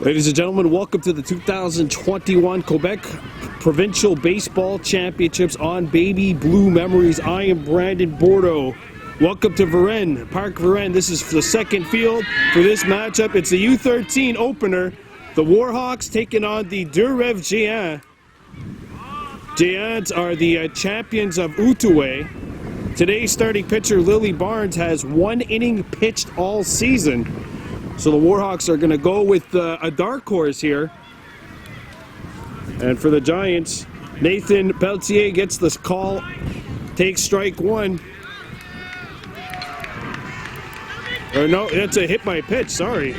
Ladies and gentlemen, welcome to the 2021 Quebec Provincial Baseball Championships on Baby Blue Memories. I am Brandon Bordeaux. Welcome to Varennes, Parc Varennes. This is the second field for this matchup. It's the U13 opener. The Warhawks taking on the Deux-Rives Géants. Géants are the champions of Outaouais. Today's starting pitcher, Lily Barnes, has 1 inning pitched all season. So the Warhawks are going to go with a dark horse here. And for the Giants, Nathan Pelletier gets this call, takes strike one. Or no, that's a hit by pitch, sorry.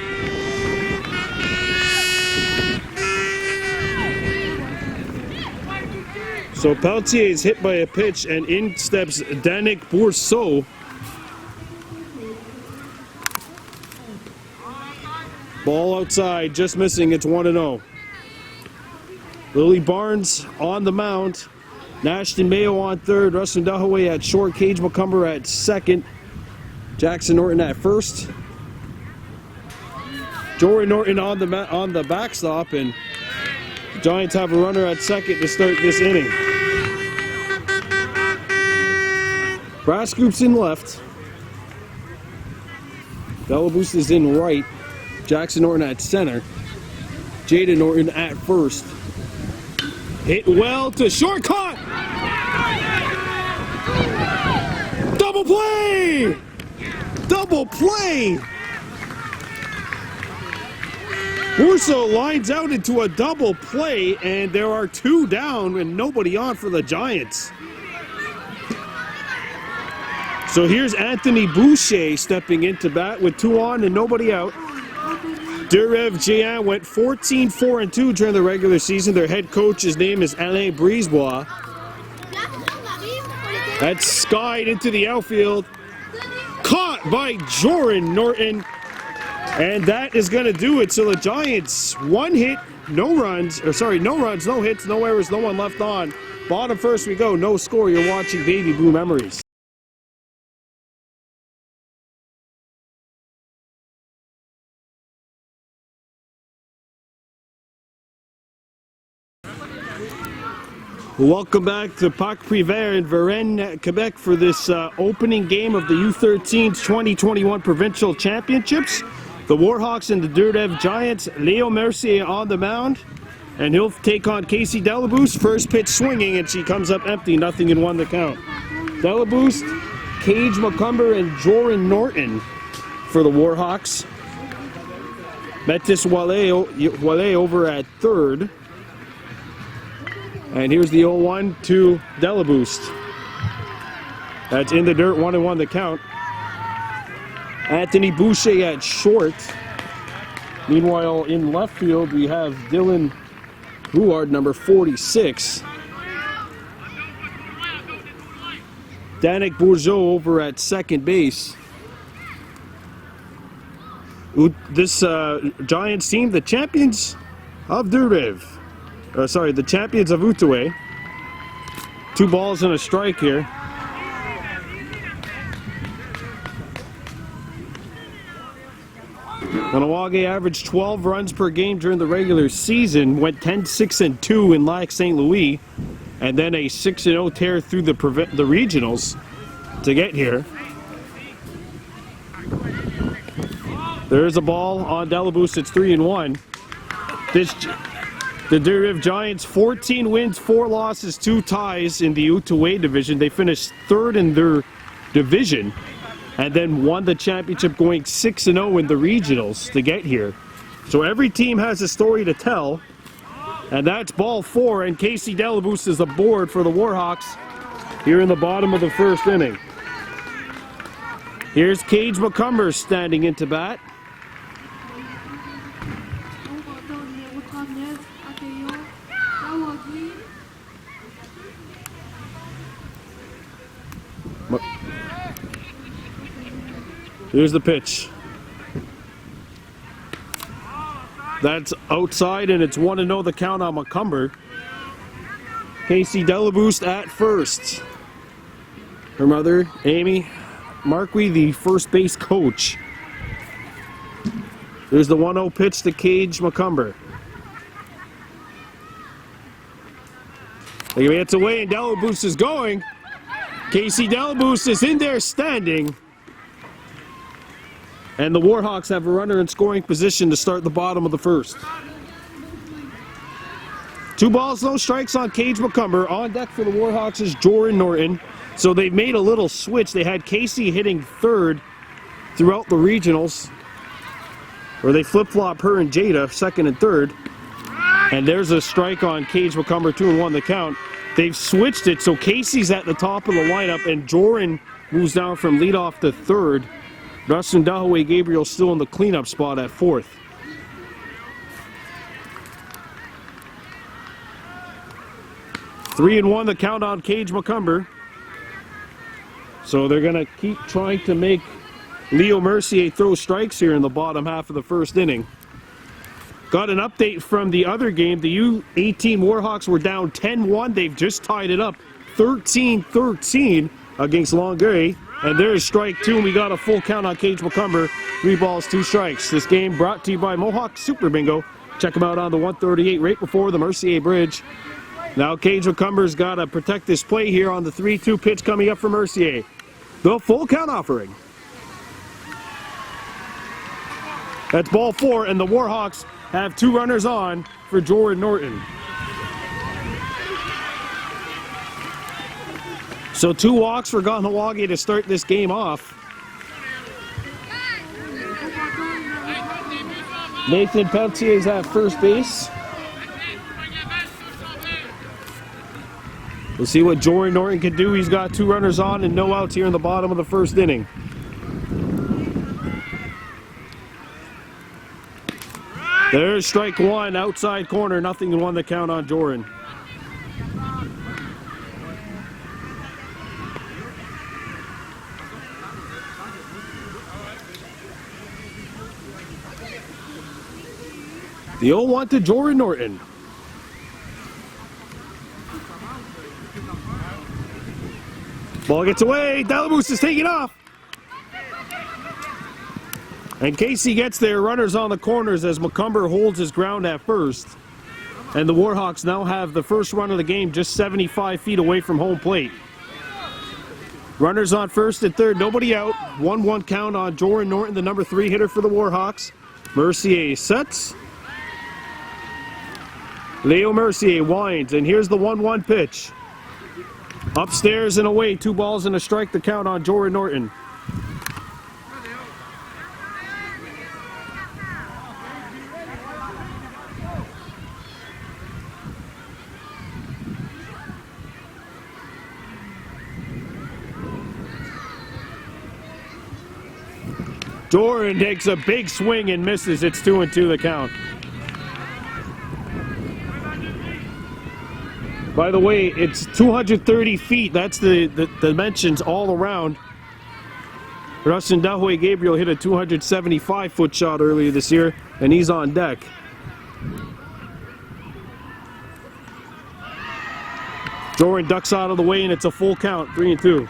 So Pelletier is hit by a pitch, and in steps Danik Bourseau. Ball outside, just missing, it's 1-0. Lily Barnes on the mound. Nashton Mayo on third, Rustin Dahaway at short, Cage McCumber at second, Jackson Norton at first. Jory Norton on the backstop, and the Giants have a runner at second to start this inning. Brass Group's in left. Delaboost is in right. Jackson Norton at center. Jaden Norton at first. Hit well to short, caught! Double play! Double play! Urso lines out into a double play, and there are 2 down and nobody on for the Giants. So here's Anthony Boucher stepping into bat with 2 on and nobody out. Deux-Rives Géants went 14-4-2 during the regular season. Their head coach, his name is Alain Brisebois. That's skied into the outfield. Caught by Joran Norton. And that is going to do it. So the Giants, 1 hit, no runs, no hits, no errors, no one left on. Bottom first we go, no score. You're watching Baby Blue Memories. Welcome back to Parc Privé in Varennes, Quebec for this opening game of the U13's 2021 Provincial Championships. The Warhawks and the Deux-Rives Giants. Leo Mercier on the mound, and he'll take on Casey Delaboost. First pitch swinging, and she comes up empty, 0-1 the count. Delaboost, Cage McCumber, and Joran Norton for the Warhawks. Metis Wale over at third. And here's the 0-1 to Delaboost. That's in the dirt, 1-1 the count. Anthony Boucher at short. Meanwhile, in left field, we have Dylan Ruard, number 46. Danik Bourgeau over at second base. This Giants team, the champions of Deux-Rives. The champions of Outaouais. 2 balls and a strike here. Kahnawake averaged 12 runs per game during the regular season, went 10-6-2 in Lac St. Louis, and then a 6-0 tear through the regionals to get here. There's a ball on Delaboost, it's 3-1. The Deux-Rives Giants, 14 wins, 4 losses, 2 ties in the Outaouais division. They finished 3rd in their division and then won the championship, going 6-0 in the regionals to get here. So every team has a story to tell, and that's ball 4, and Casey Delaboost is aboard for the Warhawks here in the bottom of the first inning. Here's Cage McCumber standing into bat. Here's the pitch. That's outside, and it's 1-0 the count on McCumber. Casey Delaboost at first. Her mother, Amy Marquis, the first base coach. There's the 1-0 pitch to Cage McCumber. It's away and Delaboost is going. Casey Delaboost is in there standing. And the Warhawks have a runner in scoring position to start the bottom of the first. 2 balls, no strikes on Cage McCumber. On deck for the Warhawks is Jordan Norton. So they've made a little switch. They had Casey hitting third throughout the regionals. Or they flip-flop her and Jada, second and third. And there's a strike on Cage McCumber, 2-1 the count. They've switched it, so Casey's at the top of the lineup, and Joran moves down from leadoff to third. Dustin Dahaway Gabriel still in the cleanup spot at fourth. Three and one the count on Cage McCumber. So they're going to keep trying to make Leo Mercier throw strikes here in the bottom half of the first inning. Got an update from the other game. The U13 Warhawks were down 10-1. They've just tied it up 13-13 against Longueuil. And there's strike two, and we got a full count on Cage McCumber. 3 balls, 2 strikes. This game brought to you by Mohawk Super Bingo. Check them out on the 138 right before the Mercier Bridge. Now Cage McCumber's got to protect this play here on the 3-2 pitch coming up for Mercier. The full count offering. That's ball 4, and the Warhawks have 2 runners on for Jordan Norton. So 2 walks for Kahnawake to start this game off. Nathan Peltier's at first base. We'll see what Jordan Norton can do. He's got 2 runners on and no outs here in the bottom of the first inning. There's strike 1, outside corner, 0-1 the count on Jordan. The 0-1 to Jordan Norton. Ball gets away. Delaboost is taking off. And Casey gets there. Runners on the corners as McCumber holds his ground at first. And the Warhawks now have the first run of the game just 75 feet away from home plate. Runners on first and third. Nobody out. 1-1 count on Jordan Norton, the number 3 hitter for the Warhawks. Mercier sets. Leo Mercier winds, and here's the 1-1 pitch. Upstairs and away, 2 balls and a strike to count on Jordan Norton. Jordan takes a big swing and misses. It's 2-2 the count. By the way, it's 230 feet. That's the dimensions all around. Dustin Dahaway Gabriel hit a 275-foot shot earlier this year, and he's on deck. Jordan ducks out of the way, and it's a full count, 3-2.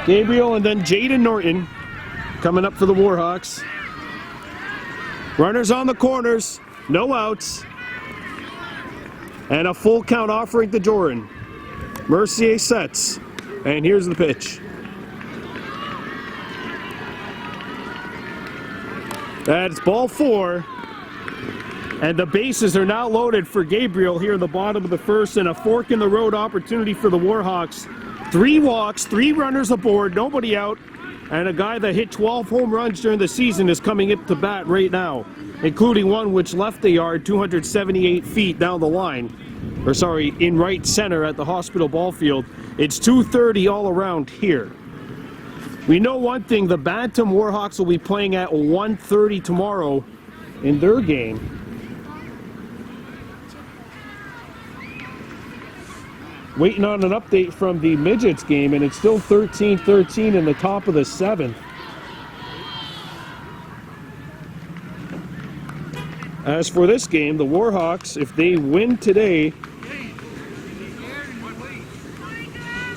Gabriel and then Jaden Norton coming up for the Warhawks. Runners on the corners, no outs. And a full count offering to Jordan. Mercier sets. And here's the pitch. That's ball 4. And the bases are now loaded for Gabriel here in the bottom of the first, and a fork in the road opportunity for the Warhawks. 3 walks, 3 runners aboard, nobody out. And a guy that hit 12 home runs during the season is coming up to bat right now, including one which left the yard 278 feet down the line. Or sorry, in right center at the hospital ball field. It's 230 all around here. We know one thing, the Bantam Warhawks will be playing at 1:30 tomorrow in their game. Waiting on an update from the Midgets game, and it's still 13-13 in the top of the 7th. As for this game, the Warhawks, if they win today,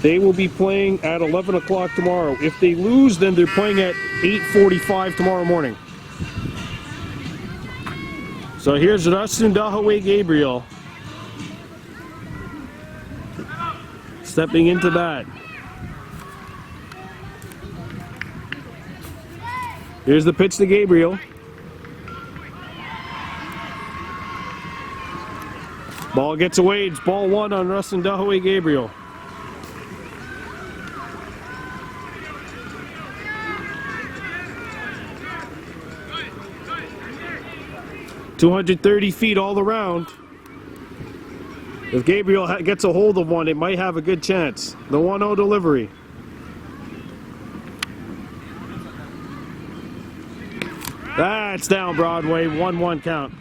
They will be playing at 11 o'clock tomorrow. If they lose, then they're playing at 8:45 tomorrow morning. So here's Kahnawake Gabriel stepping into bat. Here's the pitch to Gabriel. Ball gets away. It's ball one on Kahnawake Gabriel. .230 feet all around. If Gabriel gets a hold of one, it might have a good chance. The 1-0 delivery. That's down Broadway, 1-1 count.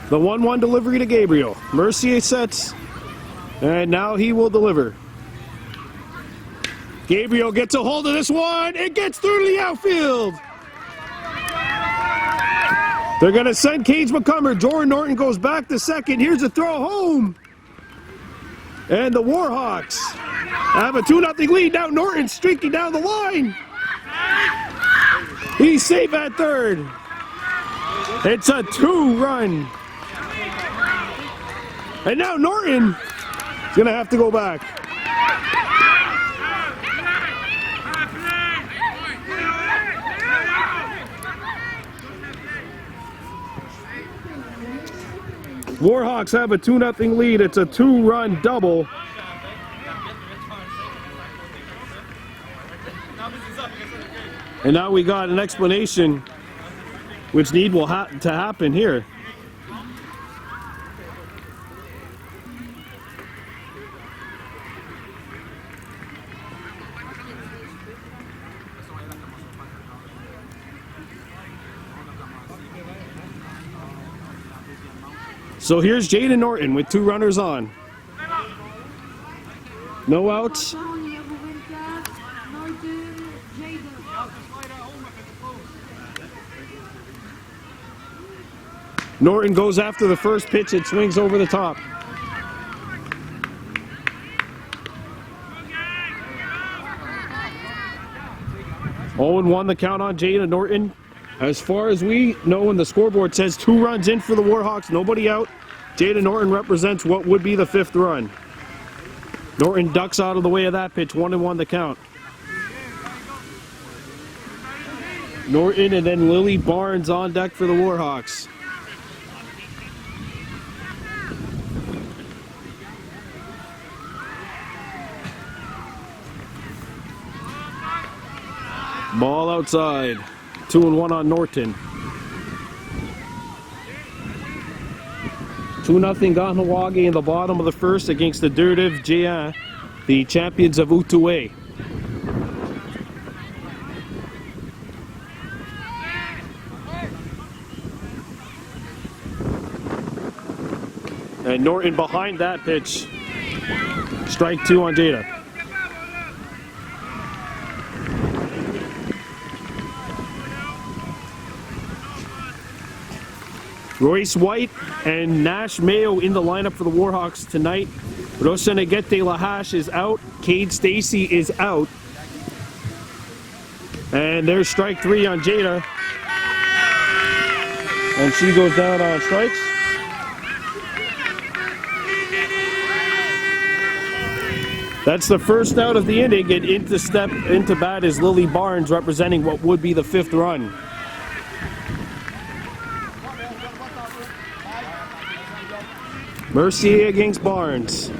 The 1-1 delivery to Gabriel. Mercier sets, and now he will deliver. Gabriel gets a hold of this one. It gets through to the outfield. They're going to send Cage McCumber. Jordan Norton goes back to second. Here's a throw home. And the Warhawks have a 2-0 lead. Now Norton streaking down the line. He's safe at third. It's a 2-run. And now Norton is going to have to go back. Warhawks have a 2-0 lead. It's a 2-run double. And now we got an explanation which will to happen here. So here's Jaden Norton with 2 runners on. No outs. Norton goes after the first pitch. It swings over the top. Owen won the count on Jaden Norton. As far as we know, and the scoreboard says 2 runs in for the Warhawks, nobody out. Jaden Norton represents what would be the 5th run. Norton ducks out of the way of that pitch, 1-1 the count. Norton and then Lily Barnes on deck for the Warhawks. Ball outside. 2-1 on Norton. 2-0 Kahnawake in the bottom of the first against the Deux-Rives Géants, the champions of Outaouais. And Norton behind that pitch. Strike 2 on Jada. Royce White and Nash Mayo in the lineup for the Warhawks tonight. Rosenegete Lahash is out. Cade Stacy is out. And there's strike 3 on Jada. And she goes down on strikes. That's the first out of the inning, and into bat is Lily Barnes, representing what would be the 5th run. Mercier against Barnes.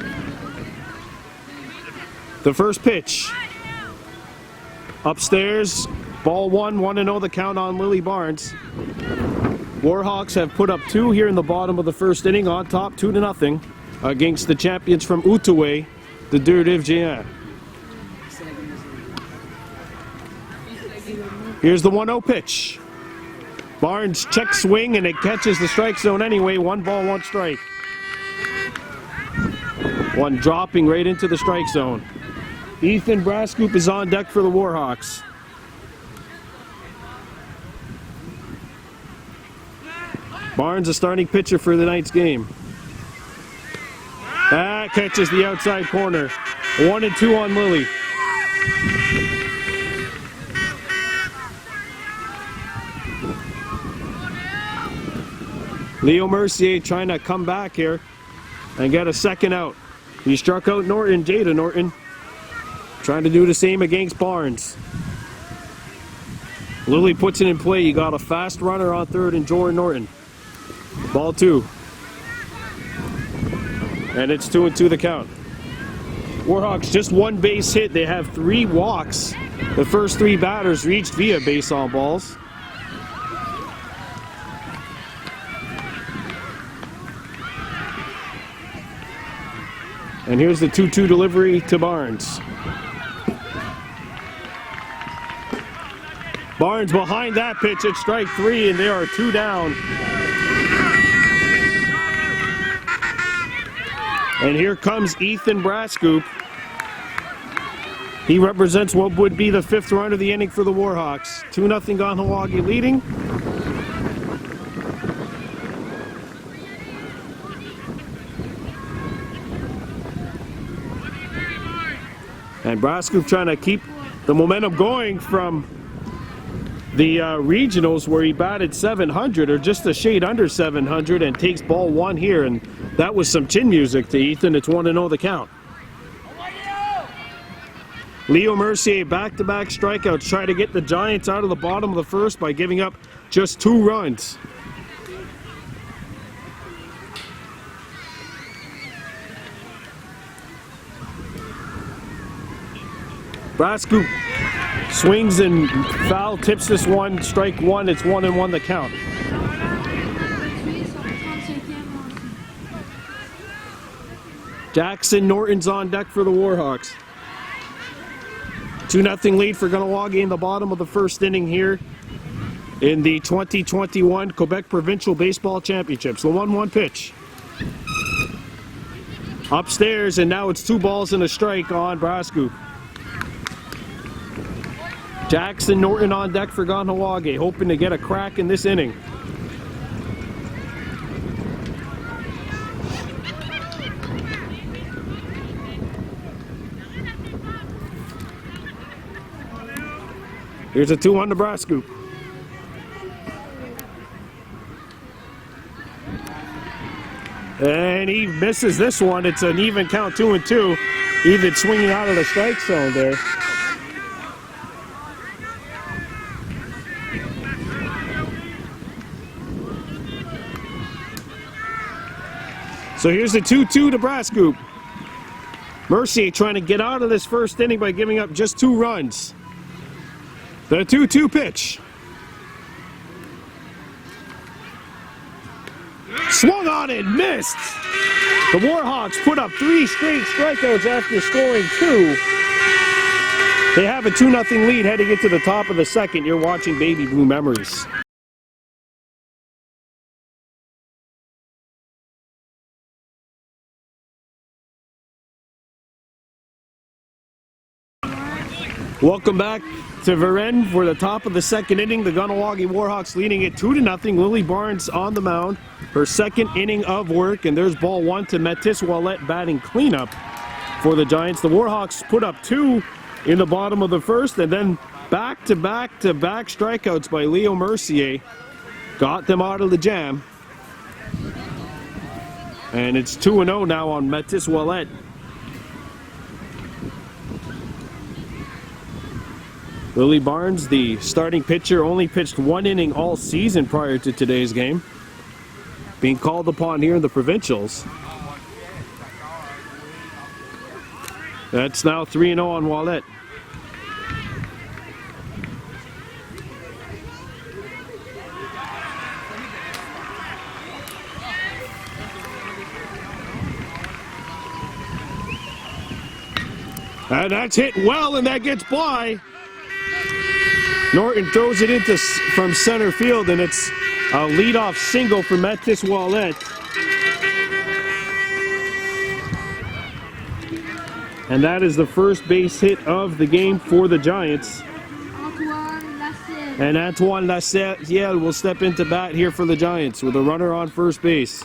The first pitch. Upstairs, ball 1-0 the count on Lily Barnes. Warhawks have put up 2 here in the bottom of the first inning, on top 2-0 against the champions from Outaouais, the Deux-Rives Géants. Here's the 1-0 pitch. Barnes check swing and it catches the strike zone anyway. 1 ball, 1 strike. One dropping right into the strike zone. Ethan Brascoop is on deck for the Warhawks. Barnes, a starting pitcher for the night's game. That catches the outside corner. 1-2 on Lilly. Leo Mercier trying to come back here and get a second out. He struck out Norton, Jada Norton. Trying to do the same against Barnes. Lilly puts it in play. You got a fast runner on third and Jordan Norton. Ball 2. And it's 2-2 the count. Warhawks just one base hit. They have 3 walks. The first 3 batters reached via base on balls. And here's the 2-2 delivery to Barnes. Barnes behind that pitch at strike 3, and there are 2 down. And here comes Ethan Brascoop. He represents what would be the 5th run of the inning for the Warhawks. 2-0 Kahnawake leading. And Brascoop trying to keep the momentum going from the regionals, where he batted .700 or just a shade under .700, and takes ball 1 here. And that was some chin music to Ethan. It's 1-0 the count. Leo Mercier back-to-back strikeouts, try to get the Giants out of the bottom of the first by giving up just 2 runs. Brascoop swings and foul, tips this one, strike 1, it's 1-1 the count. Jackson Norton's on deck for the Warhawks. 2-0 lead for Kahnawake in the bottom of the first inning here in the 2021 Quebec Provincial Baseball Championships. The 1-1 pitch. Upstairs, and now it's 2 balls and a strike on Brascoop. Jackson Norton on deck for Kahnawake, hoping to get a crack in this inning. Here's a 2-1 to Brascoop. And he misses this one. It's an even count, 2-2. Even swinging out of the strike zone there. So here's the 2-2 to Brascoop. Mercier trying to get out of this first inning by giving up just 2 runs. The 2-2 pitch. Swung on and missed. The Warhawks put up 3 straight strikeouts after scoring 2. They have a 2-0 lead heading into the top of the second. You're watching Baby Blue Memories. Welcome back to Varennes for the top of the second inning. The Kahnawake Warhawks leading it 2-0. Lily Barnes on the mound, her second inning of work, and there's ball 1 to Métis Ouellette batting cleanup for the Giants. The Warhawks put up 2 in the bottom of the first, and then back-to-back-to-back strikeouts by Leo Mercier got them out of the jam. And it's 2-0 now on Métis Ouellette. Lily Barnes, the starting pitcher, only pitched 1 inning all season prior to today's game. Being called upon here in the Provincials. That's now 3-0 on Ouellette. And that's hit well, and that gets by. Norton throws it into from center field, and it's a leadoff single for Métis Ouellette. And that is the first base hit of the game for the Giants. And Antoine Lasselle will step into bat here for the Giants with a runner on first base.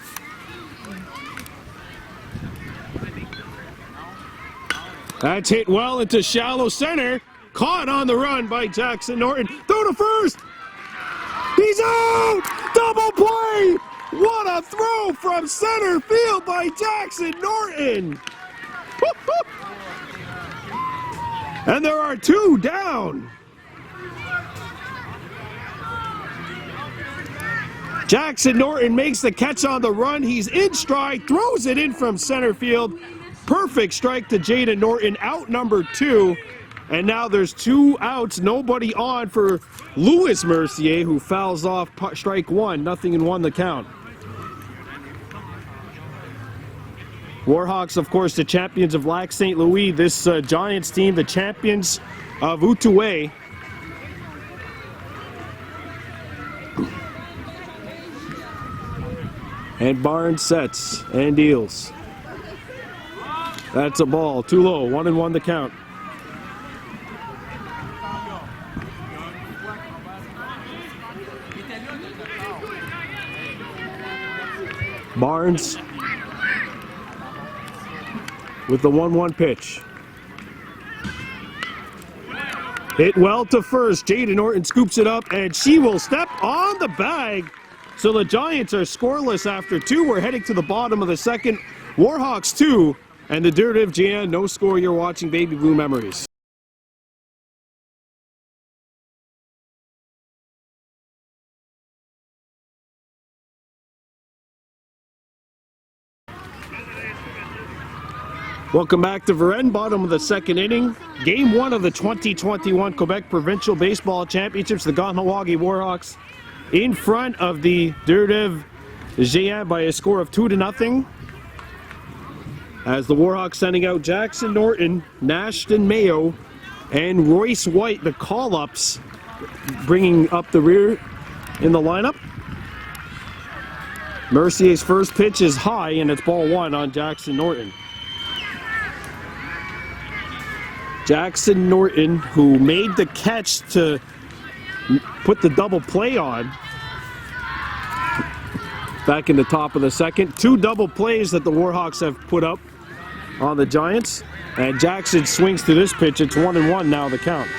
That's hit well into shallow center. Caught on the run by Jackson Norton. Throw to first. He's out! Double play! What a throw from center field by Jackson Norton! And there are two down. Jackson Norton makes the catch on the run. He's in stride, throws it in from center field. Perfect strike to Jaden Norton, out number 2. And now there's 2 outs, nobody on for Louis Mercier, who fouls off strike 1, 0-1 the count. Warhawks, of course, the champions of Lac St. Louis. This Giants team, the champions of Outaouais. And Barnes sets and deals. That's a ball, too low, 1-1 the count. Barnes with the 1-1 pitch. Hit well to first. Jaden Norton scoops it up, and she will step on the bag. So the Giants are scoreless after 2. We're heading to the bottom of the second. Warhawks 2, and the Deux-Rives Jan, no score. You're watching Baby Blue Memories. Welcome back to Varennes, bottom of the second inning. Game 1 of the 2021 Quebec Provincial Baseball Championships. The Kahnawake Warhawks in front of the Deux-Rives Géants by a score of 2-0. As the Warhawks sending out Jackson Norton, Nashton Mayo, and Royce White, the call-ups, bringing up the rear in the lineup. Mercier's first pitch is high, and it's ball 1 on Jackson Norton. Jackson Norton, who made the catch to put the double play on back in the top of the second. 2 double plays that the Warhawks have put up on the Giants. And Jackson swings to this pitch. It's 1-1 now the count.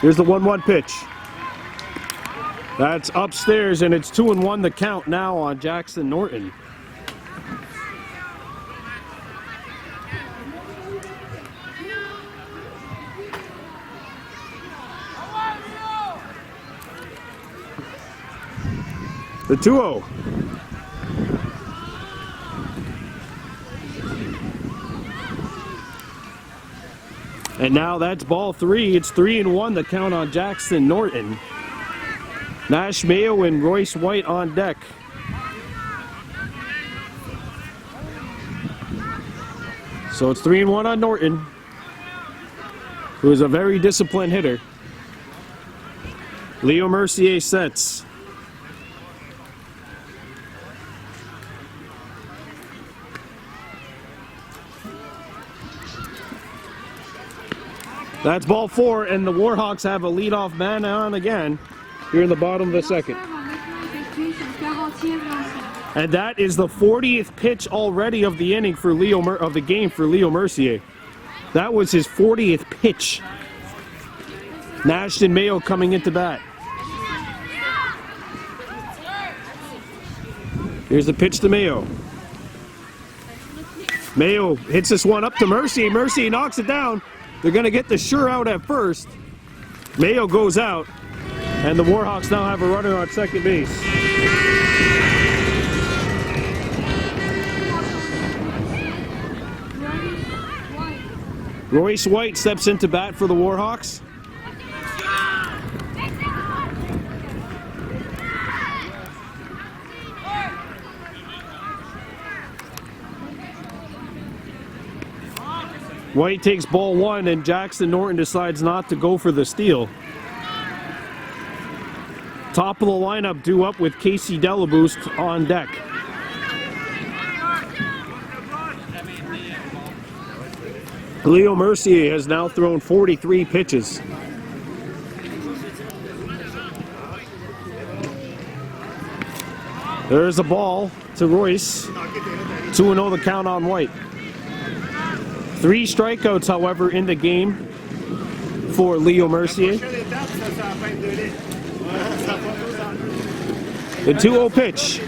Here's the 1-1 pitch. That's upstairs, and it's 2-1 the count now on Jackson Norton. The 2-0. And now that's ball 3. It's 3-1 the count on Jackson Norton. Nash Mayo and Royce White on deck. So it's 3-1 on Norton, who is a very disciplined hitter. Leo Mercier sets. That's ball 4, and the Warhawks have a leadoff man on again here in the bottom of the second. And that is the 40th pitch already of the inning for of the game for Leo Mercier. That was his 40th pitch. Nashton Mayo coming into bat. Here's the pitch to Mayo. Mayo hits this one up to Mercier. Mercier knocks it down. They're going to get the sure out at first. Mayo goes out, and the Warhawks now have a runner on second base. Royce White steps into bat for the Warhawks. White takes ball one, and Jackson Norton decides not to go for the steal. Top of the lineup due up with Casey Delaboost on deck. Leo Mercier has now thrown 43 pitches. There's a ball to Royce. 2-0 the count on White. 3 strikeouts, however, in the game for Leo Mercier. The 2-0 pitch.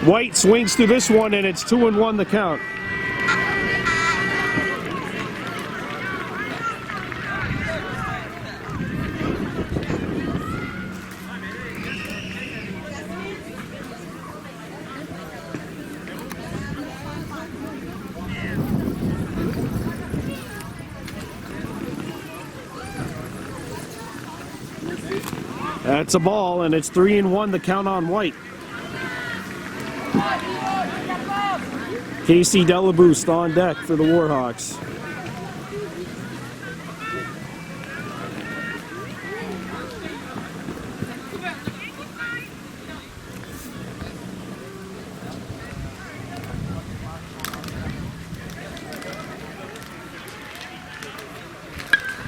White swings through this one, and it's 2-1 the count. That's a ball, and it's 3-1 the count on White. Casey Delaboost on deck for the Warhawks.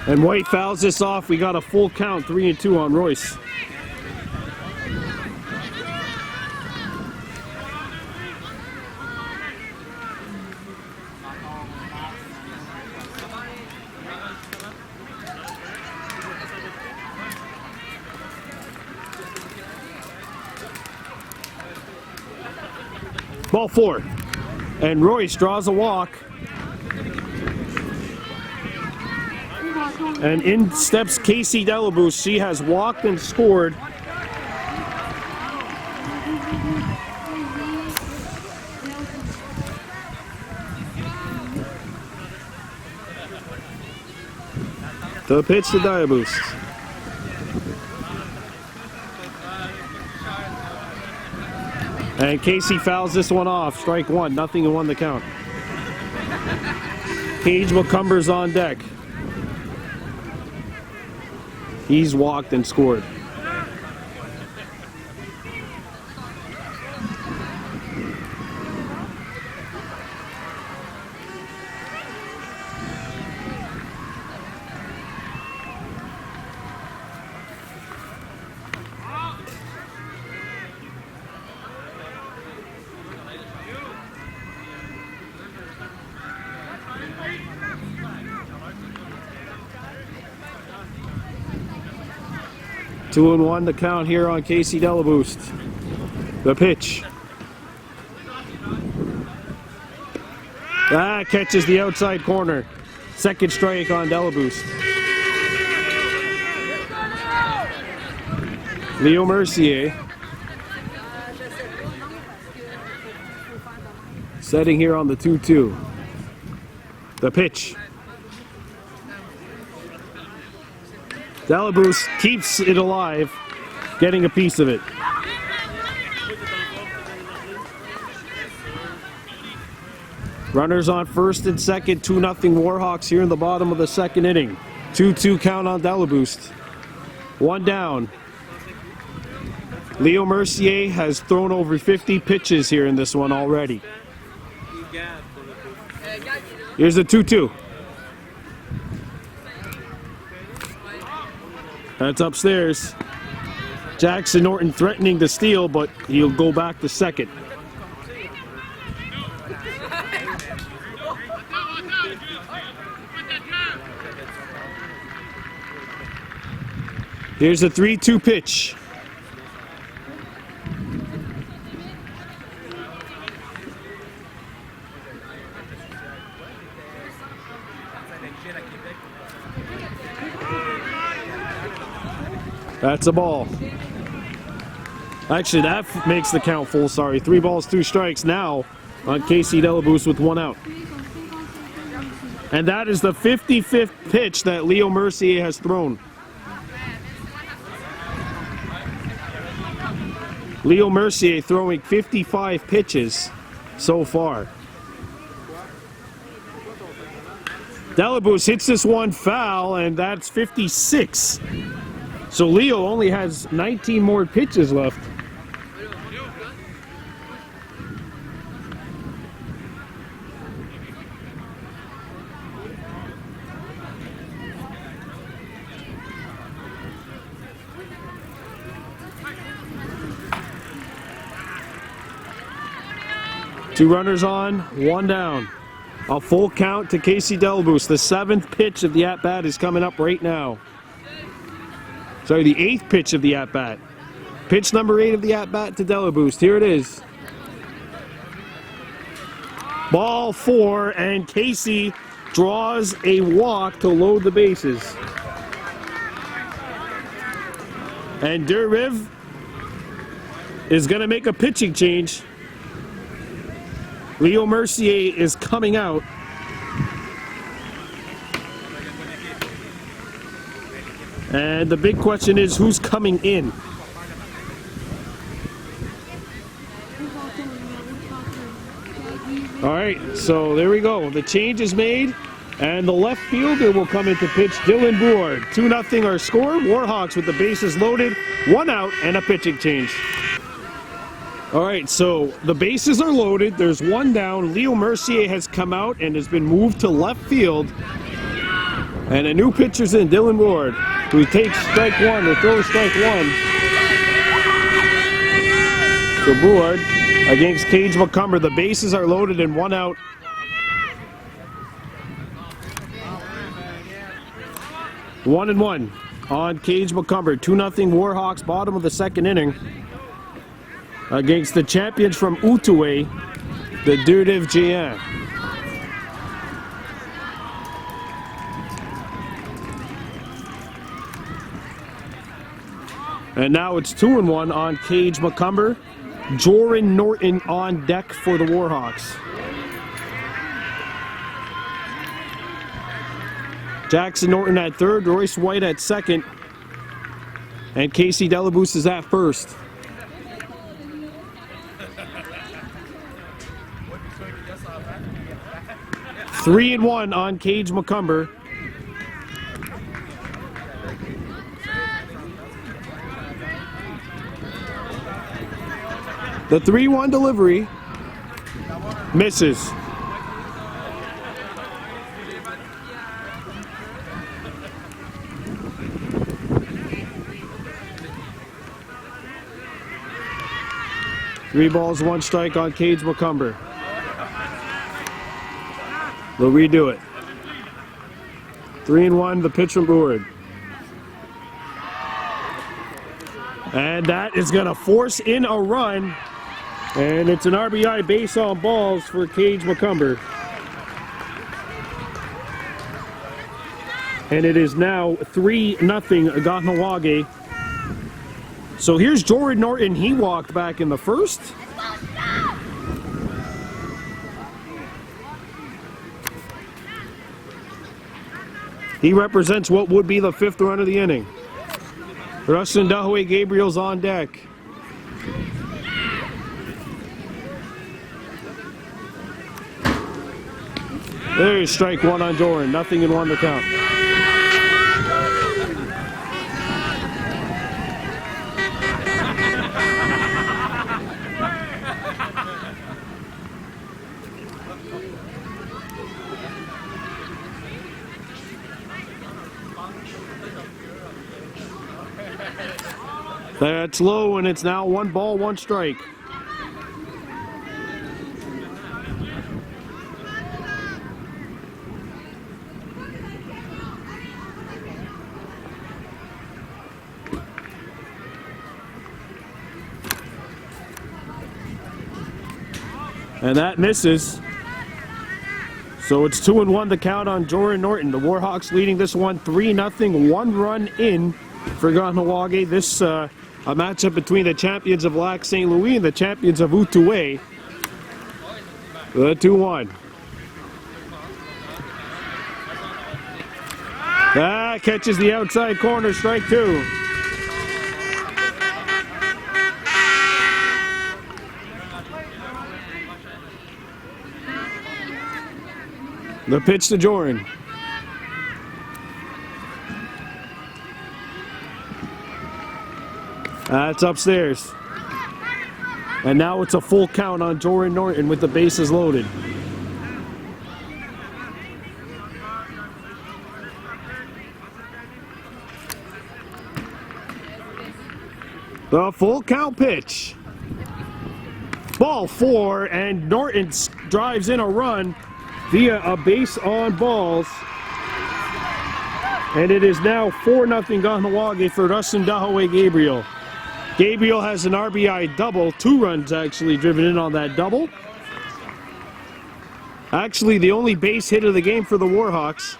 And White fouls this off. We got a full count, 3-2 on Royce. Ball 4. And Royce draws a walk. And in steps Casey Delaboost. She has walked and scored. The pitch to Delaboost. And Casey fouls this one off. Strike 1, 0-1 the count. Cage McCumber's on deck. He's walked and scored. Two and 1 the count here on Casey Delaboost. The pitch. That catches the outside corner. Second strike on Delaboost. Leo Mercier setting here on the 2-2. The pitch. Delaboost keeps it alive, getting a piece of it. Runners on first and second, 2-0 Warhawks here in the bottom of the second inning. 2-2 count on Delaboost. One down. Leo Mercier has thrown over 50 pitches here in this one already. Here's the 2-2. That's upstairs. Jackson Norton threatening to steal, but he'll go back to second. Here's the 3-2 pitch. That's a ball. Actually, that makes the count full, sorry. 3 balls, 2 strikes now on Casey Delaboost with 1 out. And that is the 55th pitch that Leo Mercier has thrown. Leo Mercier throwing 55 pitches so far. Delabous hits this one foul, and that's 56. So Leo only has 19 more pitches left. Two runners on, one down. A full count to Casey Delabous. The 7th pitch of the at-bat is coming up right now. Sorry, the 8th pitch of the at-bat. Pitch number 8 of the at-bat to Delabous. Here it is. Ball 4, and Casey draws a walk to load the bases. And Deux-Rives is going to make a pitching change. Leo Mercier is coming out. And the big question is, who's coming in? All right, so there we go. The change is made, and the left fielder will come into pitch, Dylan Board. 2-0 our score. Warhawks with the bases loaded, 1 out, and a pitching change. All right, so the bases are loaded. There's 1 down. Leo Mercier has come out and has been moved to left field. And a new pitcher's in, Dylan Ward, who takes strike 1, or throws strike 1. So Board against Cage McCumber. The bases are loaded and 1 out. One and one on Cage McCumber. 2-0 Warhawks, bottom of the 2nd inning. Against the champions from Outaouais, the Deux-Rives Géants. And now it's 2-1 on Cage McCumber. Joran Norton on deck for the Warhawks. Jackson Norton at 3rd, Royce White at 2nd, and Casey Delabous is at 1st. Three and one on Cage McCumber. The 3-1 delivery misses. Three balls, 1 strike on Cage McCumber. They'll redo it. 3-1, the pitch from Board. And that is going to force in a run. And it's an RBI base on balls for Cage McCumber. And it is now 3-0 Kahnawake. So here's Joran Norton. He walked back in the 1st. He represents what would be the 5th run of the inning. Rustin Dahoué Gabriel's on deck. There's strike 1 on Joran. 0-1 the count. That's low, and it's now 1 ball, 1 strike. And that misses. So it's 2-1 the count on Joran Norton. The Warhawks leading this one 3-0, 1 run in for Kahnawake. This a matchup between the champions of Lac St. Louis and the champions of Outaouais. The 2-1. That catches the outside corner, strike 2. The pitch to Joran. That's upstairs. And now it's a full count on Joran Norton with the bases loaded. The full count pitch. Ball 4, and Norton drives in a run via a base on balls. And it is now 4-0 Kahnawake for Rustin Dahaway Gabriel. Gabriel has an RBI double, 2 runs actually driven in on that double. Actually the only base hit of the game for the Warhawks.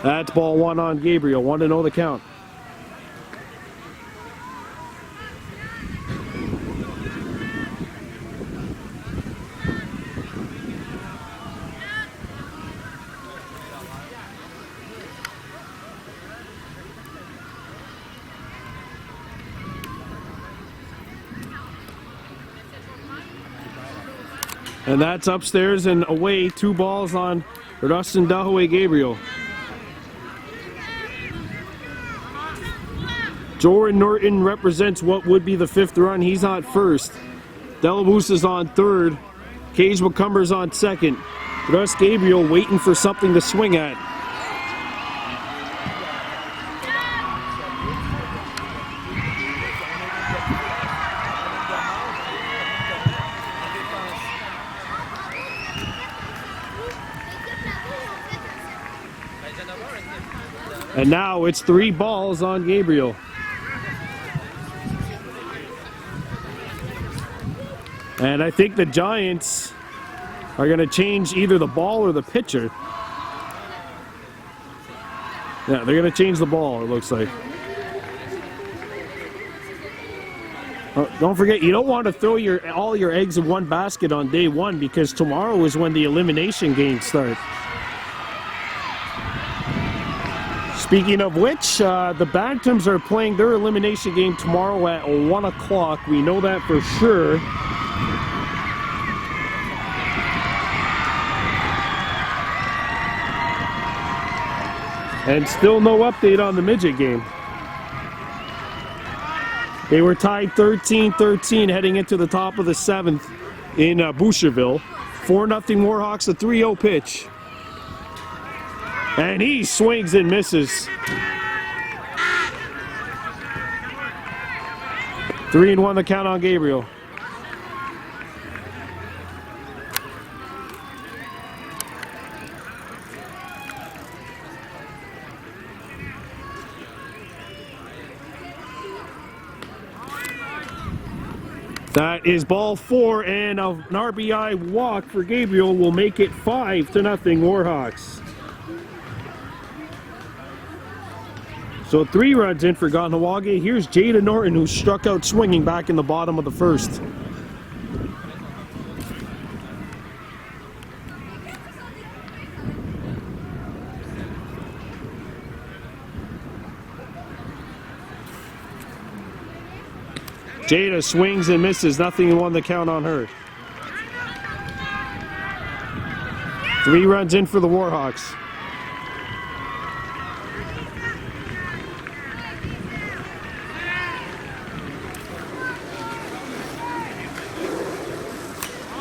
That's ball 1 on Gabriel, 1-0 the count. And that's upstairs and away, 2 balls on Rustin Dahaway Gabriel. Joran Norton represents what would be the 5th run. He's on first. Delabus is on third. Cage McCumber's on second. Russ Gabriel waiting for something to swing at. And now it's 3 balls on Gabriel. And I think the Giants are going to change either the ball or the pitcher. Yeah, they're going to change the ball, it looks like. Don't forget, you don't want to throw all your eggs in one basket on day 1 because tomorrow is when the elimination games start. Speaking of which, the Bantams are playing their elimination game tomorrow at 1 o'clock. We know that for sure. And still no update on the midget game. They were tied 13-13 heading into the top of the 7th in Boucherville. 4-0 Warhawks, a 3-0 pitch. And he swings and misses. 3-1 the count on Gabriel. That is ball 4, and an RBI walk for Gabriel will make it 5-0 Warhawks. So 3 runs in for Kahnawake. Here's Jada Norton, who struck out swinging back in the bottom of the 1st. Jada swings and misses, 0-1 the count on her. 3 runs in for the Warhawks.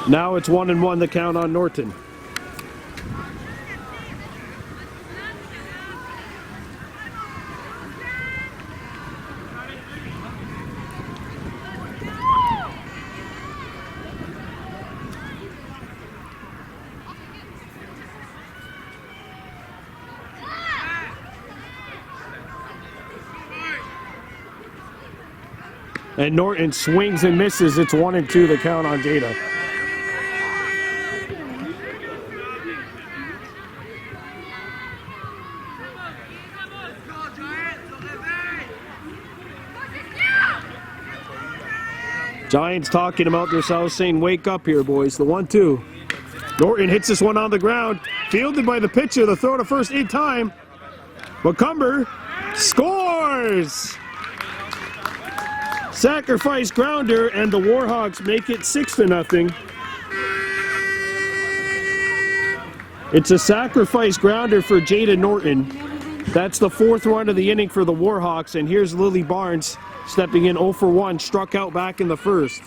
Now it's 1-1 the count on Norton. And Norton swings and misses. It's 1-2 the count on Jada. Giants talking about themselves, saying, wake up here, boys. The 1-2. Norton hits this one on the ground. Fielded by the pitcher. The throw to first in time. Macomber scores! Sacrifice grounder, and the Warhawks make it 6-0. It's a sacrifice grounder for Jada Norton. That's the 4th run of the inning for the Warhawks, and here's Lily Barnes stepping in 0 for 1, struck out back in the first.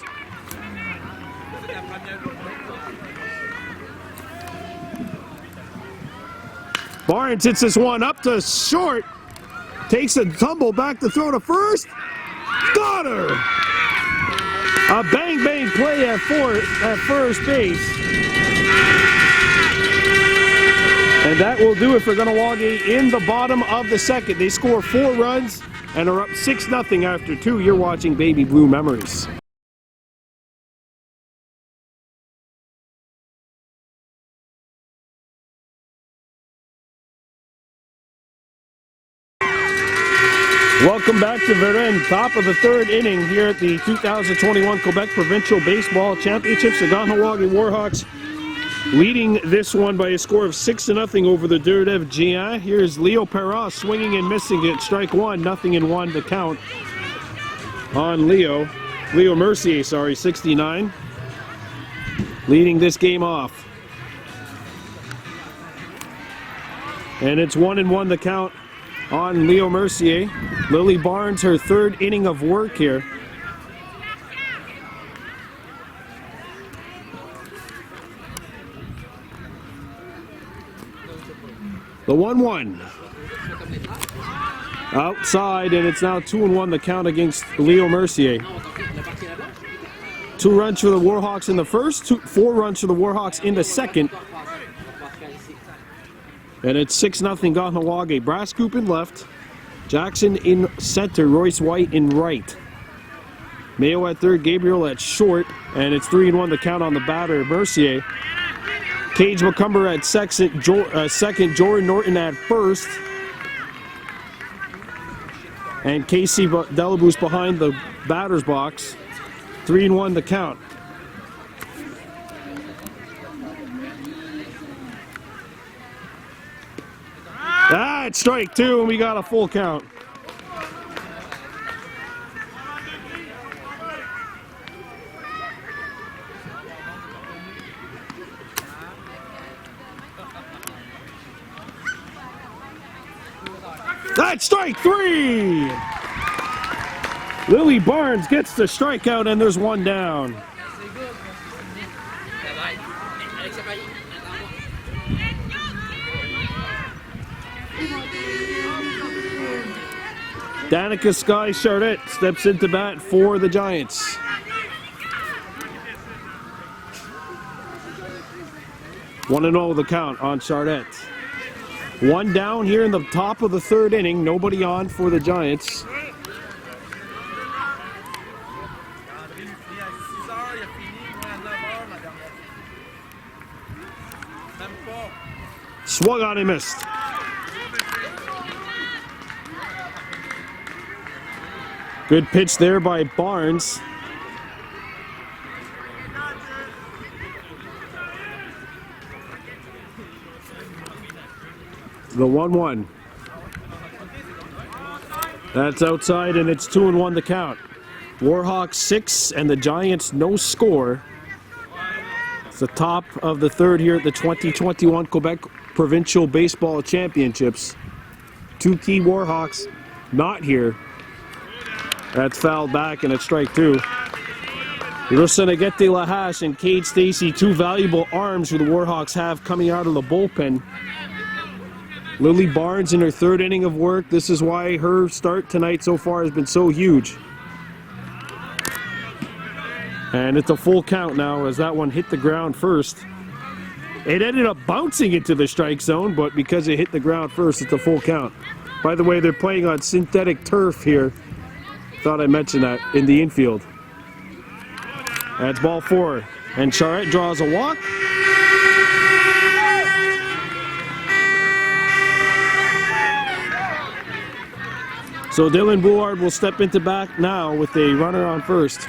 Barnes hits this one up to short, takes a tumble back to throw to first. Got her! A bang-bang play at first base. And that will do it for Kahnawake in the bottom of the second. They score 4 runs and are up 6-0 after 2. You're watching Baby Blue Memories. Welcome back to Varennes, top of the 3rd inning here at the 2021 Quebec Provincial Baseball Championships. The Kahnawake Warhawks leading this one by a score of 6-0 over the Deux-Rives Géants. Here's Leo Perras swinging and missing it. Strike 1, 0-1 the count on Leo Mercier, 69, leading this game off. And it's 1-1 the count on Leo Mercier. Lily Barnes, her 3rd inning of work here. The 1-1. Outside, and it's now 2-1 the count against Leo Mercier. 2 runs for the Warhawks in the first, 4 runs for the Warhawks in the second. And it's 6-0 Kahnawake. Brass Coop in left, Jackson in center, Royce White in right. Mayo at third, Gabriel at short, and it's 3-1 the count on the batter, Mercier. Cage Macomber at second, Jordan Norton at first. And Casey Delabouche behind the batter's box. 3-1 the count. It's strike 2, and we got a full count. That's strike 3! Lily Barnes gets the strikeout, and there's 1 down. Danica Sky Charette steps into bat for the Giants. One and 0 the count on Charette. 1 down here in the top of the 3rd inning. Nobody on for the Giants. Swung on and missed. Good pitch there by Barnes. The 1-1. That's outside, and it's 2-1 the count. Warhawks 6 and the Giants no score. It's the top of the 3rd here at the 2021 Quebec Provincial Baseball Championships. 2 key Warhawks not here. That's fouled back, and it's strike 2. Rosanagete Lahash and Cade Stacy, 2 valuable arms who the Warhawks have coming out of the bullpen. Lily Barnes in her 3rd inning of work. This is why her start tonight so far has been so huge. And it's a full count now as that one hit the ground first. It ended up bouncing into the strike zone, but because it hit the ground first, it's a full count. By the way, they're playing on synthetic turf here. Thought I mentioned that in the infield. That's ball 4. And Charette draws a walk. So Dylan Boulard will step into bat now with a runner on first.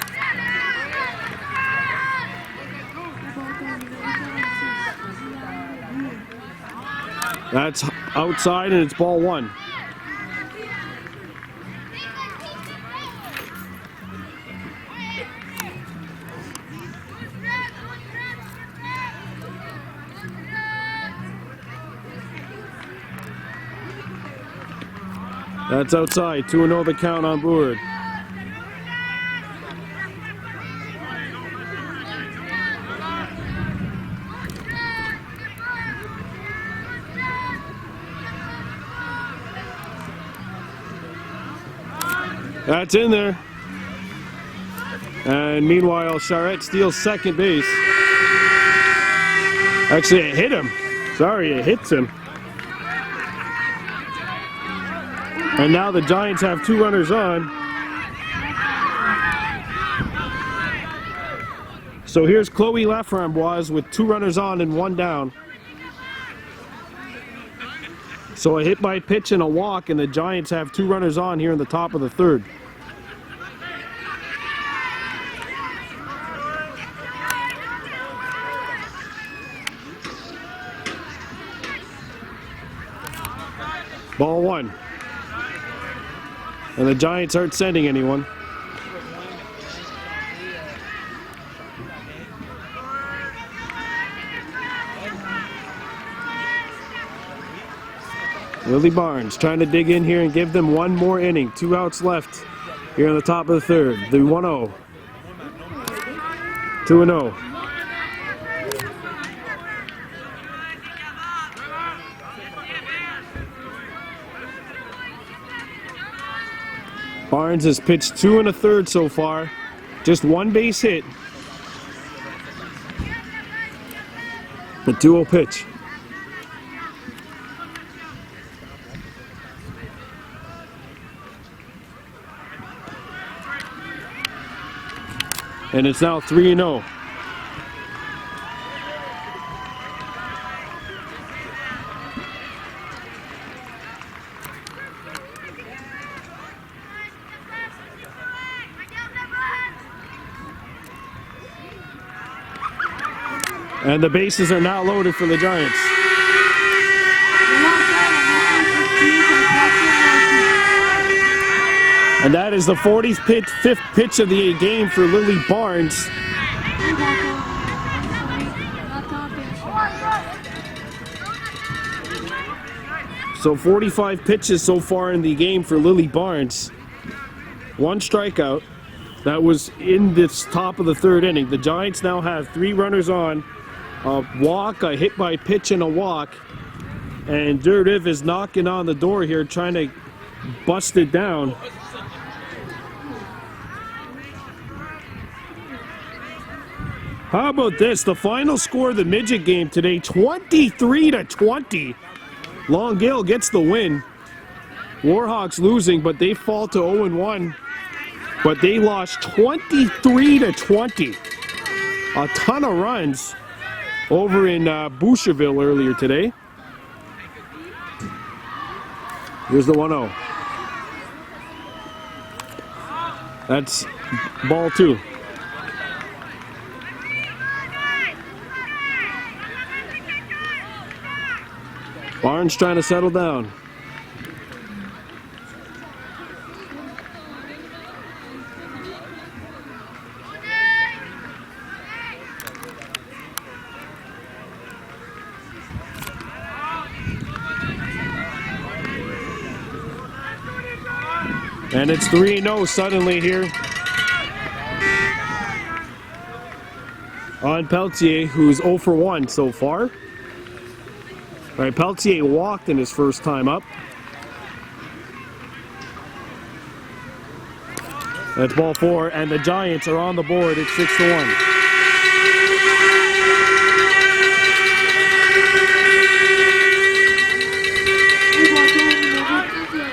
That's outside, and it's ball 1. That's outside. 2-0 the count on board. That's in there. And meanwhile, Charette steals second base. Actually, it hit him. Sorry, it hits him. And now the Giants have 2 runners on. So here's Chloe Laframboise with 2 runners on and 1 down. So a hit by pitch and a walk, and the Giants have 2 runners on here in the top of the 3rd. Ball 1. And the Giants aren't sending anyone. Lily Barnes trying to dig in here and give them 1 more inning. 2 outs left here in the top of the 3rd. The 1-0. 2-0. Barnes has pitched 2 1/3 so far. Just 1 base hit. A 2-0 pitch. And it's now 3-0. And the bases are now loaded for the Giants. And that is the 45th pitch of the game for Lily Barnes. So 45 pitches so far in the game for Lily Barnes. 1 strikeout. That was in this top of the 3rd inning. The Giants now have 3 runners on. A walk, a hit by pitch, and a walk. And Deux-Rives is knocking on the door here, trying to bust it down. How about this? The final score of the midget game today, 23-20. Longueuil gets the win. Warhawks losing, but they fall to 0-1. But they lost 23-20. A ton of runs over in Boucherville earlier today. Here's the 1-0. That's ball 2. Barnes trying to settle down. And it's 3-0 suddenly here on Pelletier, who's 0 for 1 so far. All right, Pelletier walked in his first time up. That's ball 4, and the Giants are on the board at 6-1.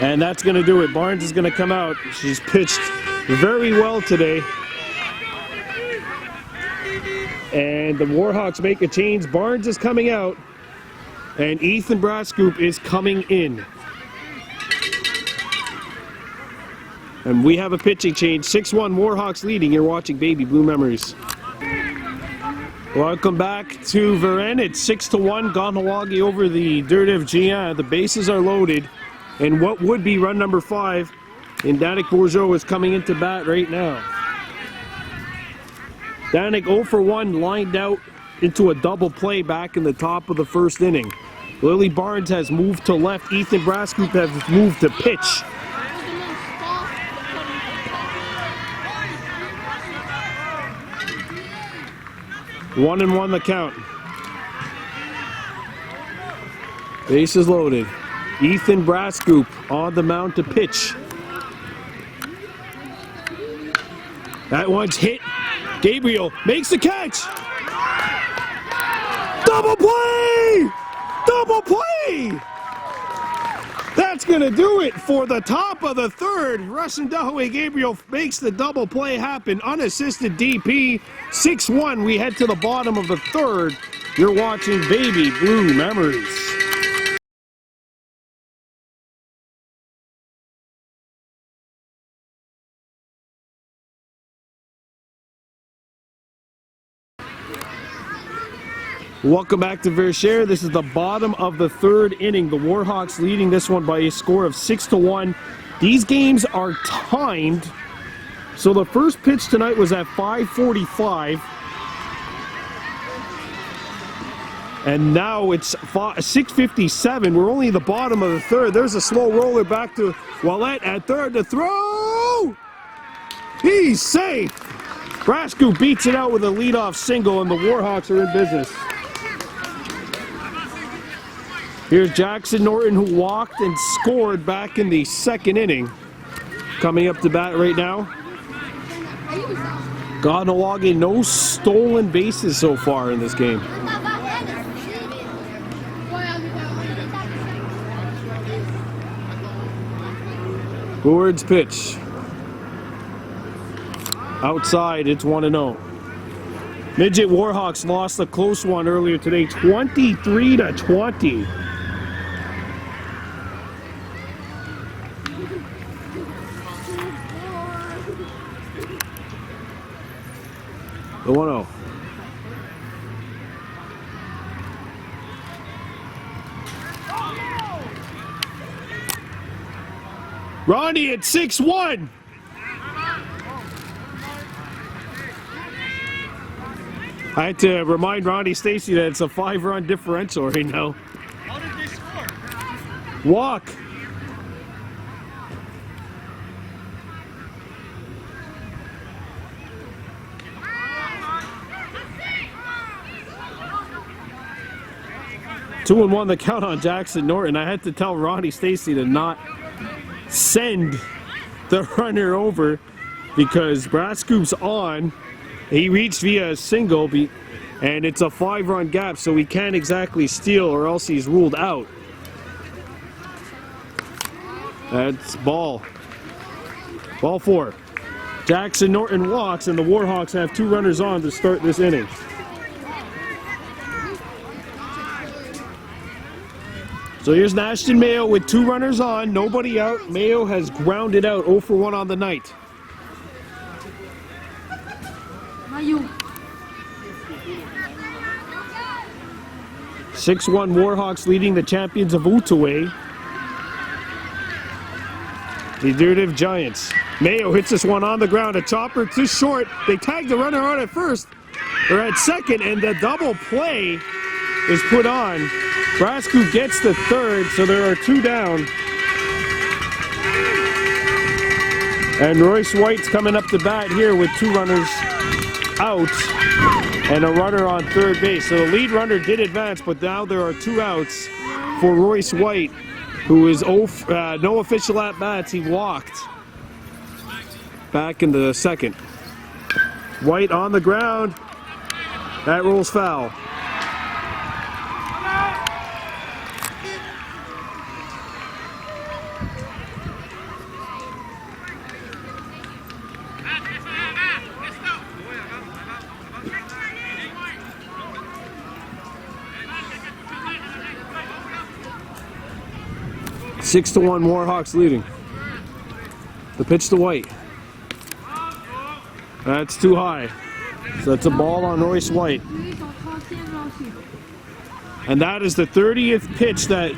And that's going to do it. Barnes is going to come out. She's pitched very well today. And the Warhawks make a change. Barnes is coming out. And Ethan Brascoop is coming in. And we have a pitching change. 6-1 Warhawks leading. You're watching Baby Blue Memories. Welcome back to Varennes. It's 6-1 Kahnawake over the Deux-Rives Géants. The bases are loaded. And what would be run number 5, and Danik Bourgeot is coming into bat right now. Danik 0 for 1 lined out into a double play back in the top of the 1st inning. Lily Barnes has moved to left. Ethan Brascoop has moved to pitch. 1-1 the count. Bases loaded. Ethan Brascoop on the mound to pitch. That one's hit. Gabriel makes the catch. Double play! Double play! That's going to do it for the top of the third. Russian Delaware Gabriel makes the double play happen. Unassisted DP. 6-1. We head to the bottom of the third. You're watching Baby Blue Memories. Welcome back to Vershare. This is the bottom of the third inning. The Warhawks leading this one by a score of 6-1. These games are timed. So the first pitch tonight was at 5:45. And now it's 6:57. We're only at the bottom of the third. There's a slow roller back to Ouellette at third to throw. He's safe. Brasco beats it out with a leadoff single, and the Warhawks are in business. Here's Jackson Norton, who walked and scored back in the second inning. Coming up to bat right now. Kahnawake, no stolen bases so far in this game. Gord's pitch. Outside, it's 1-0. Midget Warhawks lost a close one earlier today, 23-20. The 1-0. Ronnie at 6-1. I had to remind Ronnie Stacy that it's a 5-run differential right now. How did they score? Walk. Two and 1 the count on Jackson Norton. I had to tell Ronnie Stacy to not send the runner over because Brascoop's on. He reached via a single, and it's a 5-run gap, so he can't exactly steal or else he's ruled out. That's ball. Ball 4. Jackson Norton walks, and the Warhawks have 2 runners on to start this inning. So here's Ashton Mayo with 2 runners on, nobody out. Mayo has grounded out 0 for 1 on the night. 6-1 Warhawks leading the champions of Outaouais. The Deux-Rives Giants. Mayo hits this one on the ground. A chopper too short. They tag the runner out at first, or at second, and the double play is put on. Brasco gets the third, so there are 2 down. And Royce White's coming up to bat here with 2 runners out and a runner on third base. So the lead runner did advance, but now there are 2 outs for Royce White, who is no official at-bats. He walked back in the second. White on the ground. That rolls foul. Six to 1 Warhawks leading. The pitch to White. That's too high. So that's a ball on Royce White. And that is the 30th pitch that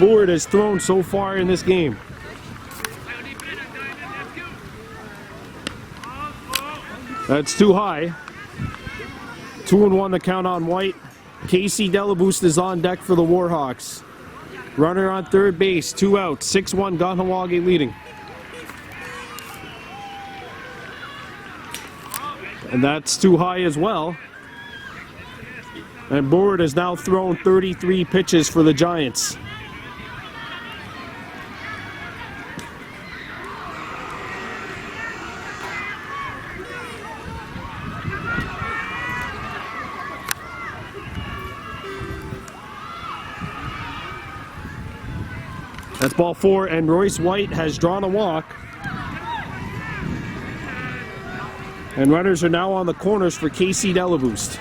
Board has thrown so far in this game. That's too high. 2-1 the count on White. Casey Delaboost is on deck for the Warhawks. Runner on third base, 2 outs, 6-1 Kahnawake leading. And that's too high as well. And Board has now thrown 33 pitches for the Giants. That's ball 4, and Royce White has drawn a walk. And runners are now on the corners for Casey Delaboost.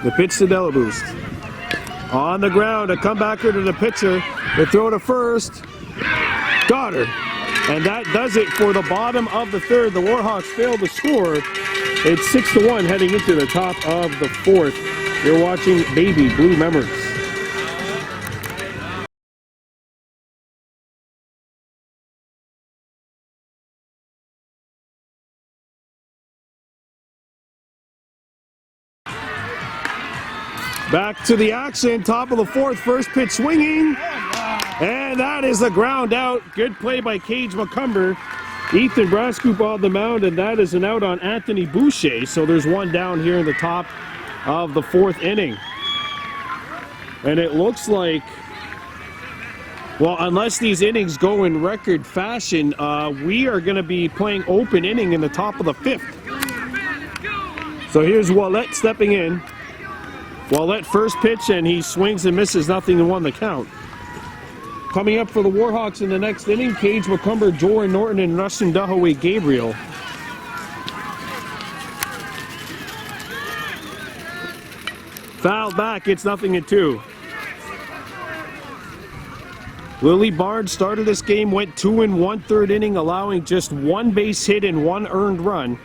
The pitch to Delaboost. On the ground, a comebacker to the pitcher. The throw to first. Got her. And that does it for the bottom of the third. The Warhawks failed to score. It's 6-1 heading into the top of the fourth. You're watching Baby Blue Memories. Back to the action, top of the fourth, first pitch swinging. And that is a ground out. Good play by Cage McCumber. Ethan Brascoop on the mound, and that is an out on Anthony Boucher. So there's one down here in the top of the fourth inning. And it looks like, well, unless these innings go in record fashion, we are going to be playing open inning in the top of the fifth. So here's Wallet stepping in. Wallet first pitch, and he swings and misses, nothing and 1 the count. Coming up for the Warhawks in the next inning, Cage McCumber, Joran Norton, and Rustin Dahaway Gabriel. Fouled back, it's 0-2. Lily Barnes started this game, went 2 1/3 inning, allowing just 1 base hit and 1 earned run.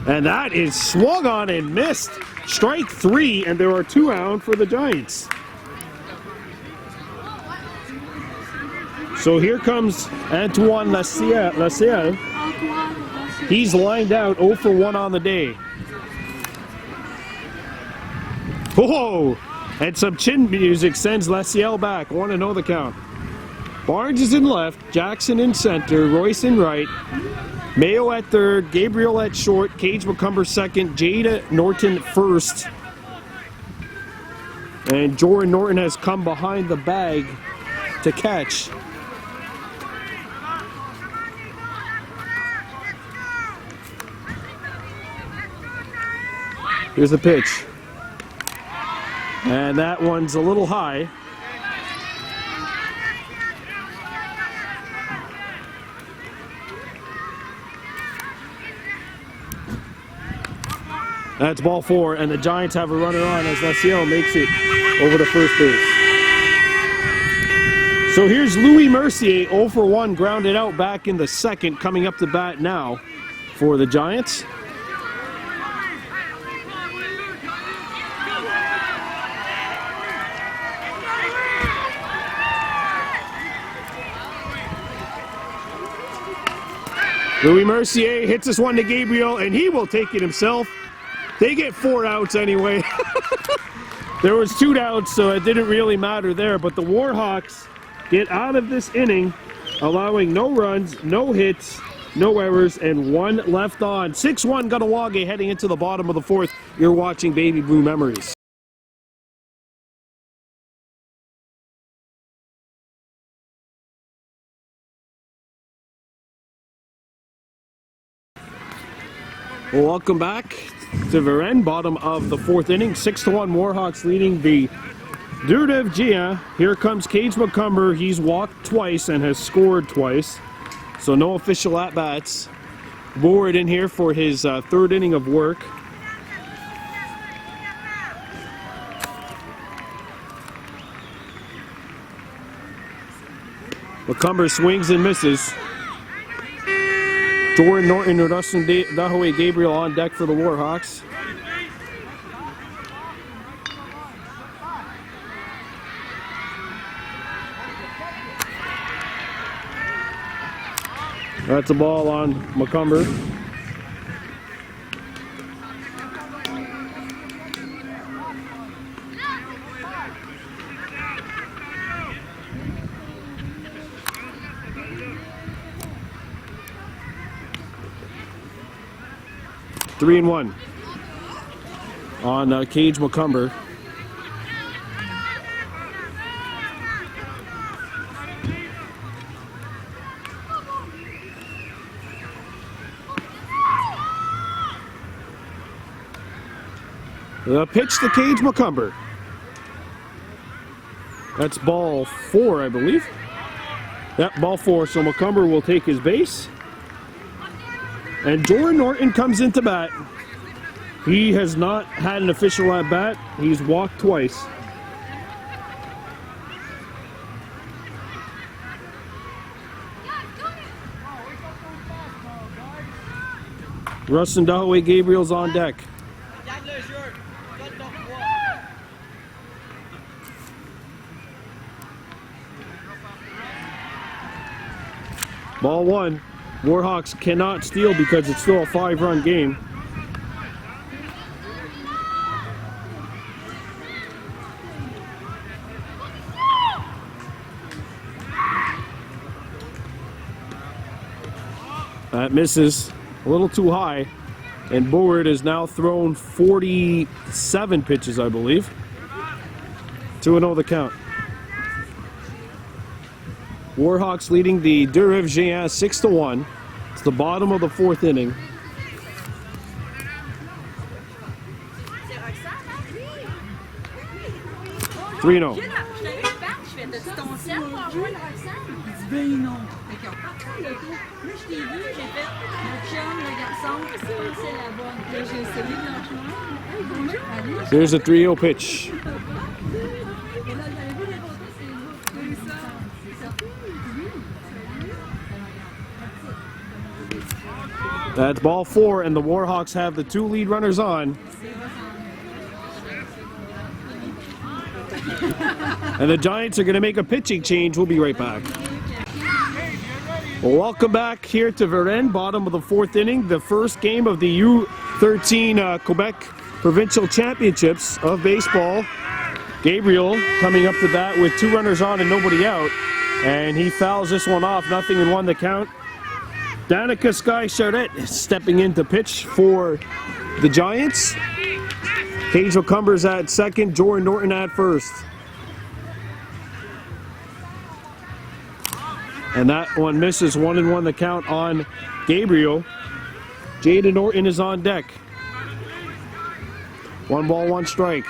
And that is swung on and missed. Strike 3, and there are 2 out for the Giants. So here comes Antoine Laciel. He's lined out 0 for 1 on the day. Whoa! And some chin music sends Laciel back. 1-0 the count. Barnes is in left, Jackson in center, Royce in right, Mayo at third, Gabriel at short, Cage McCumber second, Jada Norton first. And Joran Norton has come behind the bag to catch. Here's the pitch. And that one's a little high. That's ball 4, and the Giants have a runner on as Laciel makes it over to first base. So here's Louis Mercier, 0 for 1, grounded out back in the second, coming up to bat now for the Giants. Louis Mercier hits this one to Gabriel, and he will take it himself. They get 4 outs anyway. There was 2 outs, so it didn't really matter there. But the Warhawks get out of this inning, allowing no runs, no hits, no errors, and 1 left on. 6-1 Kahnawake heading into the bottom of the fourth. You're watching Baby Blue Memories. Well, welcome back to Varennes, bottom of the fourth inning. 6-1 Warhawks leading the Deux-Rives Gia. Here comes Cage McCumber. He's walked twice and has scored twice. So no official at-bats. Board in here for his third inning of work. McCumber swings and misses. Joran Norton and Rustin Dahaway Gabriel on deck for the Warhawks. That's a ball on McCumber. 3-1 on Cage McCumber. The pitch to Cage McCumber. That's ball 4, I believe. Yep, ball 4. So McCumber will take his base. And Jordan Norton comes into bat. He has not had an official at bat. He's walked twice. Rustin Dahaway Gabriel's on deck. Ball 1. Warhawks cannot steal because it's still a 5-run game. That misses a little too high, and Bullard has now thrown 47 pitches, I believe. 2-0 the count. Warhawks leading the Deux-Rives Géants 6-1. It's the bottom of the 4th inning. Three no. There's a 3-0 pitch. That's ball 4, and the Warhawks have the 2 lead runners on. And the Giants are going to make a pitching change. We'll be right back. Well, welcome back here to Varennes, bottom of the 4th inning. The first game of the U13 Quebec Provincial Championships of baseball. Gabriel coming up to bat with 2 runners on and nobody out. And he fouls this one off, 0-1 the count. Danica Sky Charette stepping in to pitch for the Giants. Cage McCumber's at second, Jordan Norton at first. And that one misses, 1-1 the count on Gabriel. Jaden Norton is on deck. 1 ball, 1 strike.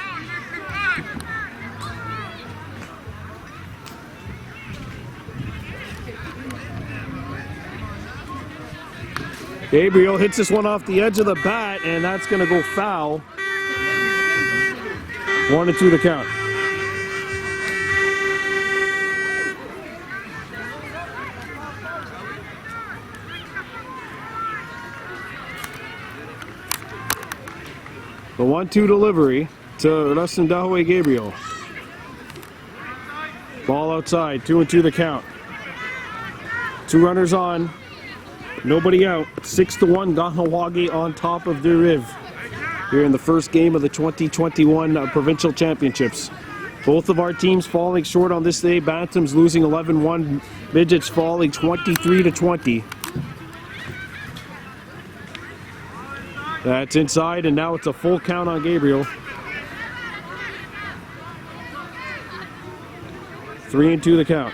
Gabriel hits this one off the edge of the bat, and that's going to go foul. 1-2 the count. The 1-2 delivery to Rustin Dahaway Gabriel. Ball outside, 2-2 the count. 2 runners on. Nobody out. 6-1 Kahnawake on top of Deux-Rives here in the first game of the 2021 Provincial Championships. Both of our teams falling short on this day. Bantams losing 11-1. Midgets falling 23-20. That's inside, and now it's a full count on Gabriel. 3-2 the count.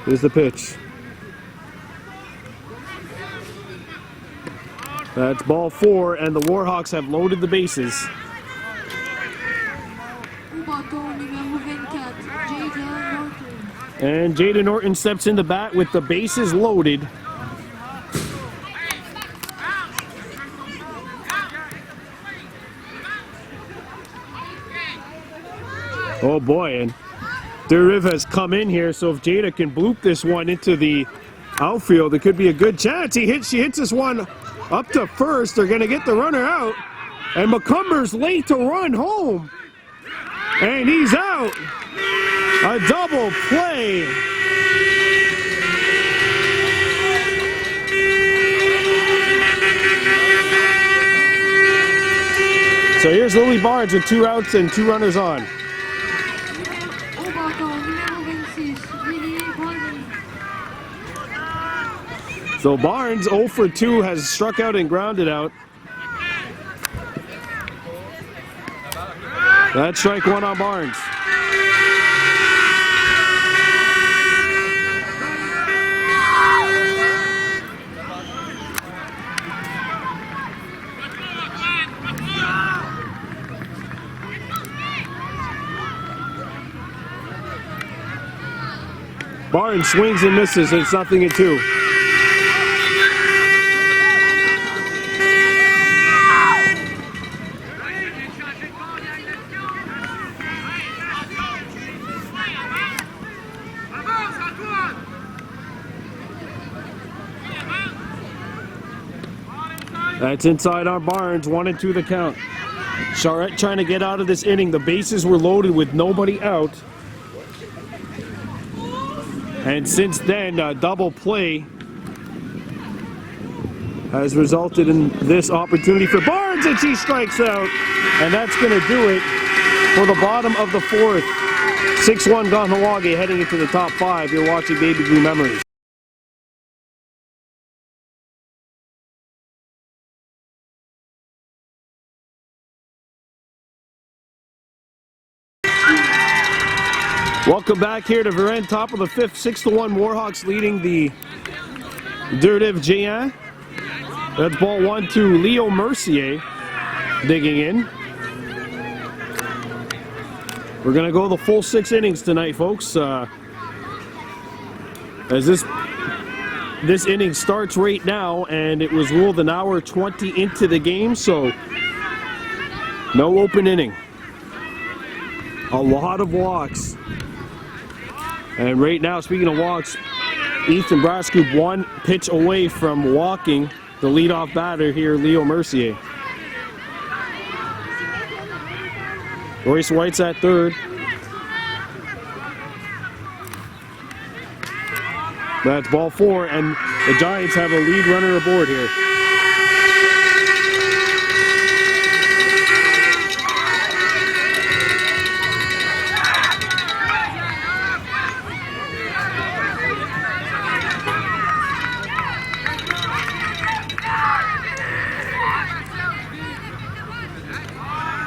Here's the pitch. That's ball 4, and the Warhawks have loaded the bases. And Jaden Norton steps in the bat with the bases loaded. Oh boy, and Deux-Rives has come in here, so if Jada can bloop this one into the outfield, it could be a good chance. She hits this one up to first. They're going to get the runner out, and McCumber's late to run home, and he's out. A double play. So here's Lily Barnes with 2 outs and 2 runners on. So Barnes 0 for 2 has struck out and grounded out. That's strike one on Barnes. Barnes swings and misses. It's 0-2. That's inside on Barnes, 1-2 the count. Charette trying to get out of this inning. The bases were loaded with nobody out. And since then, a double play has resulted in this opportunity for Barnes, and she strikes out. And that's going to do it for the bottom of the fourth. 6-1 Kahnawake heading into the top 5. You're watching Baby Blue Memories. Welcome back here to Varennes, top of the 5th, 6-1 Warhawks leading the Deux-Rives Géants. That's ball 1 to Leo Mercier digging in. We're going to go the full 6 innings tonight, folks. As this inning starts right now, and it was ruled an hour 20 into the game, so no open inning. A lot of walks. And right now, speaking of walks, Ethan Brascoop 1 pitch away from walking the leadoff batter here, Leo Mercier. Royce White's at third. That's ball 4, and the Giants have a lead runner aboard here.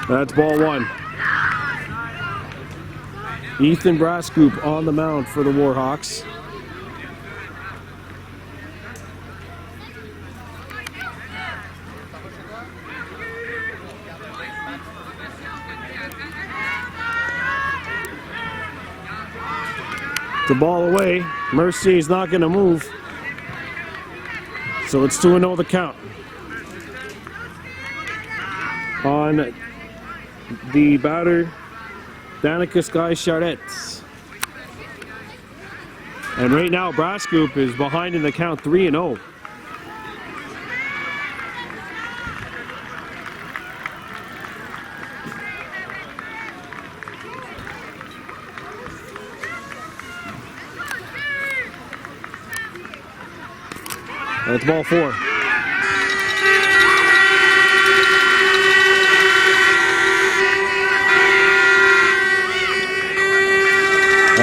That's ball 1. Ethan Brascoop on the mound for the Warhawks. The ball away. Mercier's not going to move. So it's 2-0 the count. On the batter, Danica Sky Charette. And right now, Brascoop is behind in the count 3-0. That's ball 4.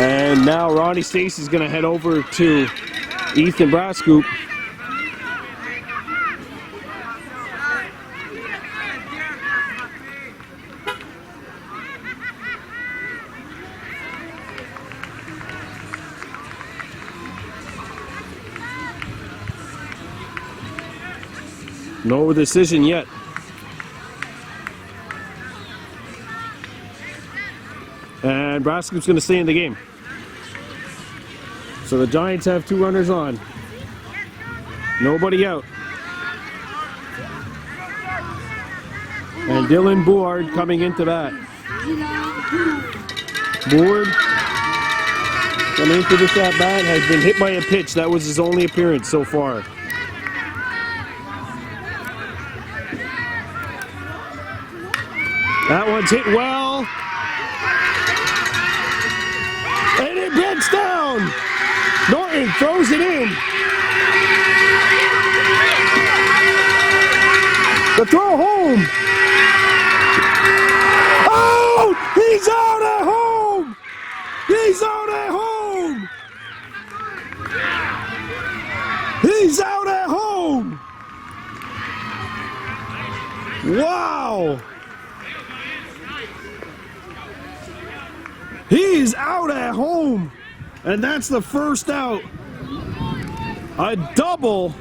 And now Ronnie Stacy's going to head over to Ethan Brascoop. No decision yet. And Brascoop's going to stay in the game. So the Giants have 2 runners on. Nobody out. And Dylan Bouard coming into bat. Bouard coming into this at bat has been hit by a pitch. That was his only appearance so far. That one's hit well. And it bends down. Norton throws it in. The throw home. Oh, he's out at home. He's out at home. He's out Wow! He's out at home, and that's the first out. A double.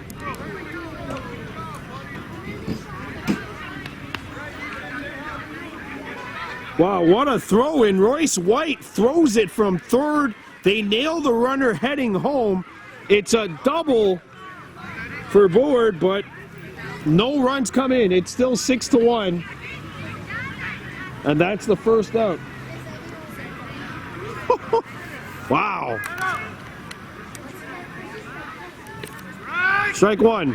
Wow, what a throw in. Royce White throws it from third. They nail the runner heading home. It's a double for Board, but no runs come in. It's still 6-1. And that's the first out. Wow. Strike one.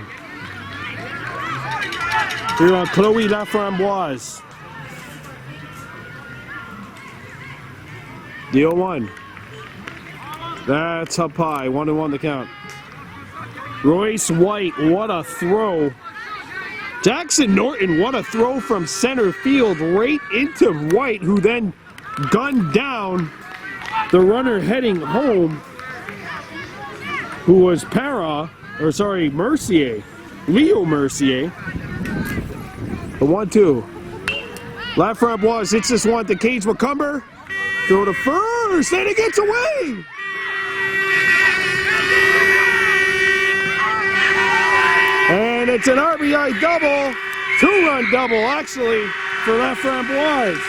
Here on Chloe Laframboise. The 0-1. That's up high. 1-1 the count. Royce White, what a throw. Jackson Norton, what a throw from center field right into White, who then gunned down the runner heading home, who was Mercier. Leo Mercier. The 1-2. Laframboise hits this one to Cage McCumber. Throw to first, and it gets away! And it's an RBI double, two-run double actually for Laframboise.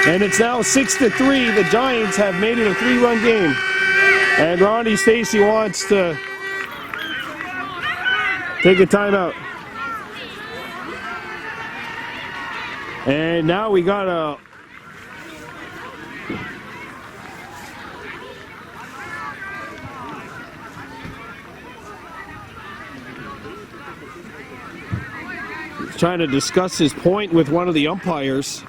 And it's now 6-3. The Giants have made it a three-run game. And Ronnie Stacy wants to take a timeout. And now we got a trying to discuss his point with one of the umpires.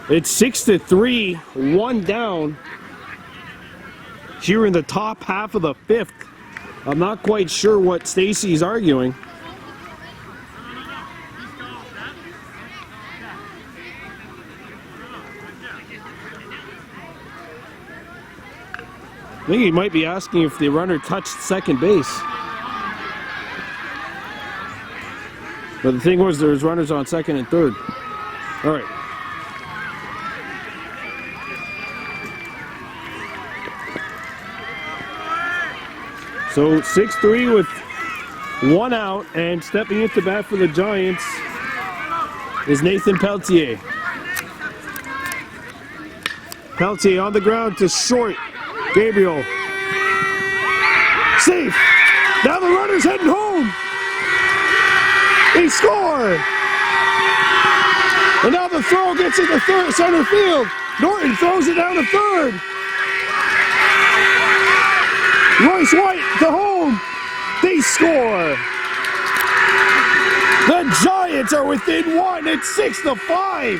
It's 6-3, one down here in the top half of the fifth. I'm not quite sure what Stacy's arguing. I think he might be asking if the runner touched second base. But the thing was, there was runners on second and third. All right. So 6-3 with one out, and stepping into bat for the Giants is Nathan Pelletier. Pelletier on the ground to short. Gabriel. Safe. Now the runner's heading home. They score. And now the throw gets into center field. Norton throws it down to third. Royce White to home. They score. The Giants are within one. It's 6-5.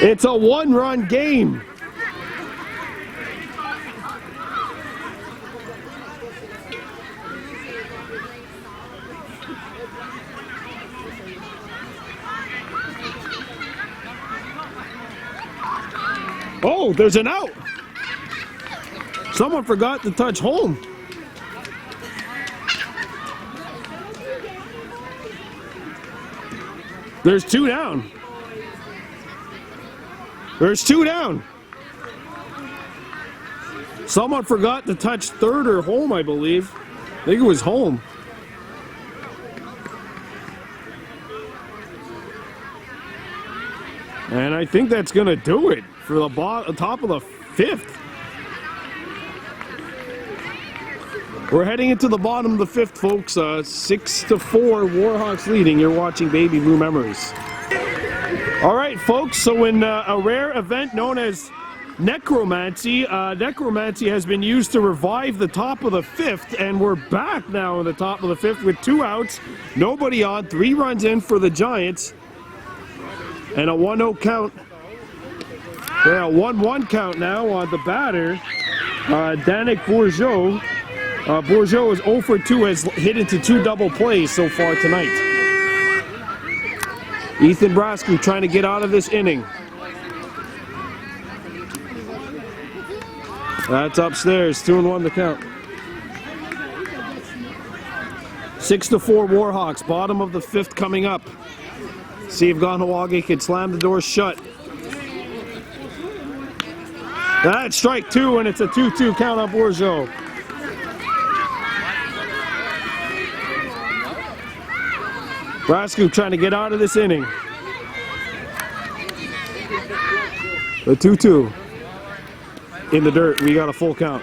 It's a one-run game. Oh, there's an out. Someone forgot to touch home. There's two down. There's two down. Someone forgot to touch third or home, I believe. I think it was home. And I think that's going to do it for the top of the fifth. We're heading into the bottom of the fifth, folks. 6-4, Warhawks leading. You're watching Baby Blue Memories. All right, folks, so in a rare event known as necromancy, necromancy has been used to revive the top of the fifth, and we're back now in the top of the fifth with two outs, nobody on, 3 runs in for the Giants, and a 1-0 count. Yeah, 1-1 count now on the batter, Danik Bourgeau, Bourgeot is 0 for 2, has hit into 2 double plays so far tonight. Ethan Brascu trying to get out of this inning. That's upstairs, 2-1 the count. 6-4 Warhawks, bottom of the 5th coming up. See if Kahnawake can slam the door shut. That's strike 2, and it's a 2-2 count on Bourgeot. Brascu trying to get out of this inning. The 2-2. In the dirt, we got a full count.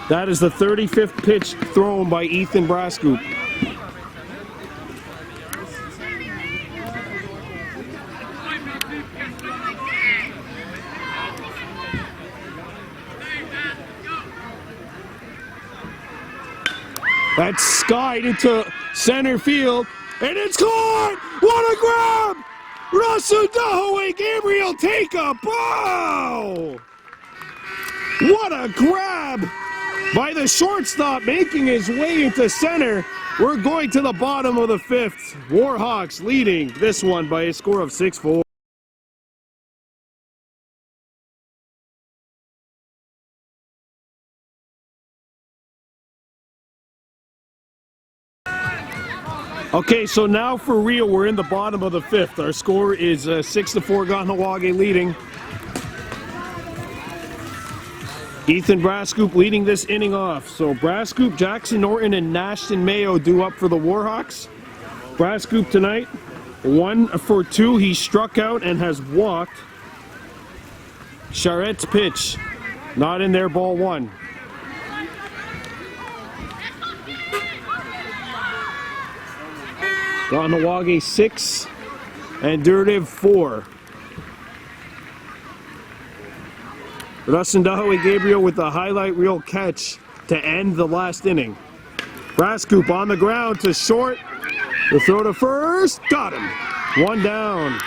That is the 35th pitch thrown by Ethan Brascu. That's skied into center field, and it's caught! What a grab! Russell Dahaway, Gabriel take a bow! What a grab by the shortstop, making his way into center. We're going to the bottom of the 5th. Warhawks leading this one by a score of 6-4. Okay, so now for real, we're in the bottom of the 5th. Our score is 6-4, Kahnawake leading. Ethan Brascoop leading this inning off. So Brascoop, Jackson Norton, and Nashton Mayo due up for the Warhawks. Brascoop tonight, 1 for 2. He struck out and has walked. Charrette's pitch, not in there, ball 1. Kahnawake 6 and Deux-Rives 4. Rustin Dahaway Gabriel with the highlight reel catch to end the last inning. Brascoop on the ground to short. The throw to first. Got him. 1 down.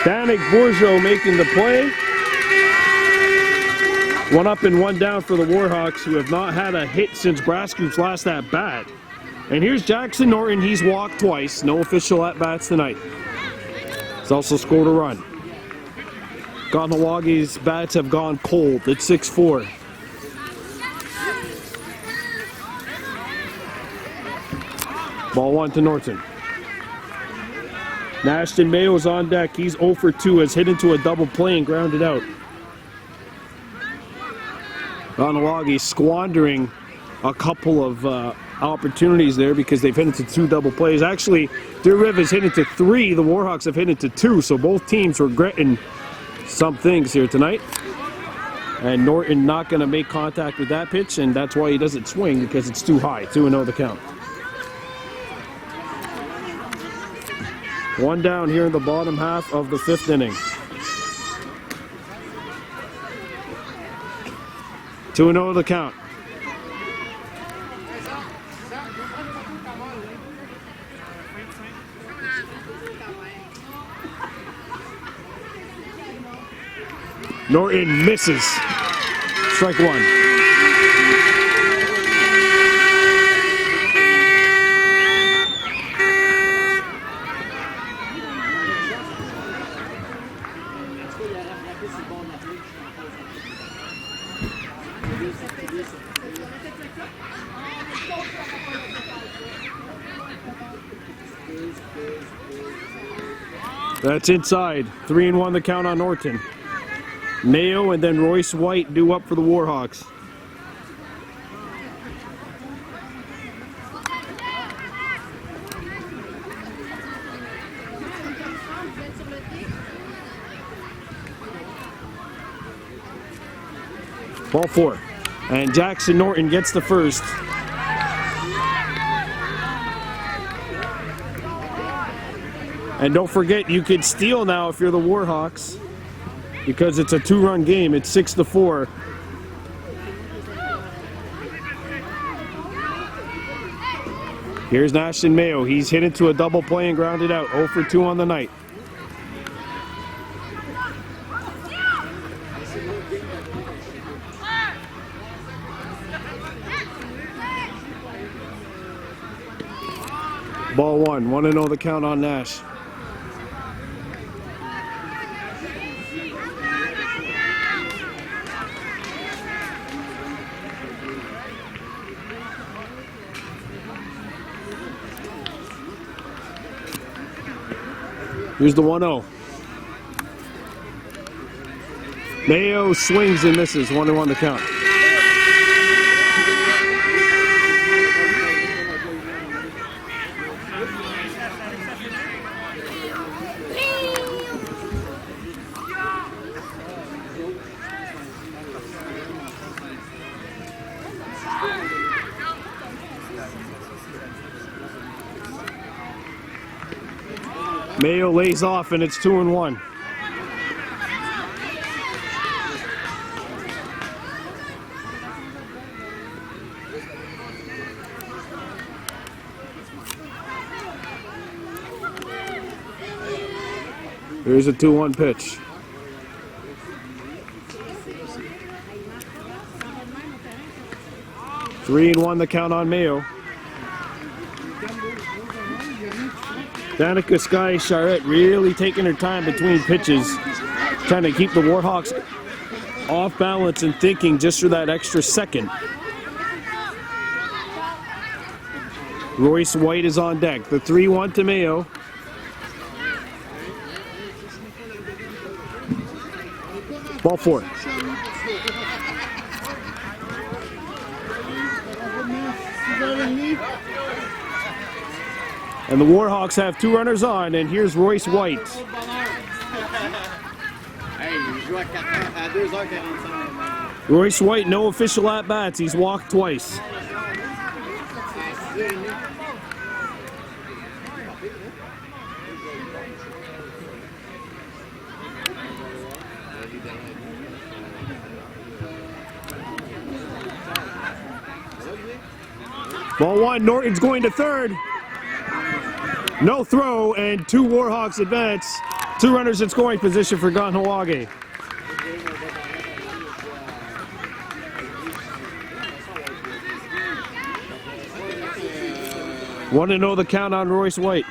Danik Bourgeot making the play. 1 up and 1 down for the Warhawks, who have not had a hit since Brascoop's last at bat. And here's Jackson Norton. He's walked twice. No official at-bats tonight. He's also scored a run. Kahnawake's bats have gone cold. It's 6-4. Ball 1 to Norton. Nashton Mayo's on deck. He's 0 for 2. Has hit into a double play and grounded out. Kahnawake squandering a couple of opportunities there because they've hit into 2 double plays. Actually, Deux-Rives has hit into 3. The Warhawks have hit into 2. So both teams regretting some things here tonight. And Norton not going to make contact with that pitch, and that's why he doesn't swing, because it's too high. 2-0 the count. 1 down here in the bottom half of the 5th inning. 2-0 the count. Norton misses. Strike 1. That's inside. 3-1 the count on Norton. Mayo and then Royce White due up for the Warhawks. Ball 4. And Jackson Norton gets the first. And don't forget, you could steal now if you're the Warhawks, because it's a 2-run game. It's 6-4. Here's Ashton Mayo. He's hit into a double play and grounded out. 0 for 2 on the night. Ball 1. 1-0 the count on Nash. Here's the 1-0. Mayo swings and misses. 1-1 the count. Mayo lays off and it's 2-1. Here's a 2-1 pitch. Three and 1 the count on Mayo. Danica Sky Charette really taking her time between pitches, trying to keep the Warhawks off balance and thinking just for that extra second. Royce White is on deck. The 3-1 to Mayo. Ball 4. And the Warhawks have 2 runners on, and here's Royce White. Royce White, no official at-bats. He's walked twice. Ball 1, Norton's going to third. No throw, and 2 Warhawks advance. 2 runners in scoring position for Kahnawake. Want to know the count on Royce White.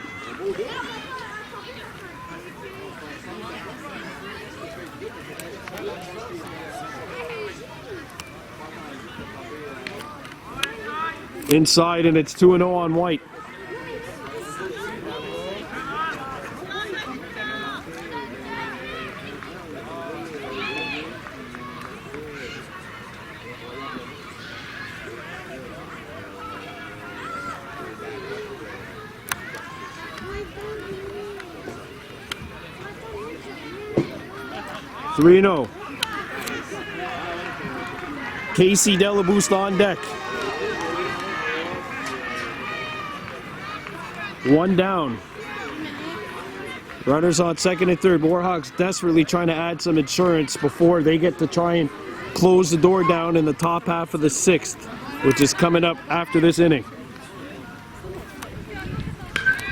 Inside, and it's 2-0 on White. Three 0. Casey Delaboost on deck. 1 down. Runners on second and third. Warhawks desperately trying to add some insurance before they get to try and close the door down in the top half of the 6th, which is coming up after this inning.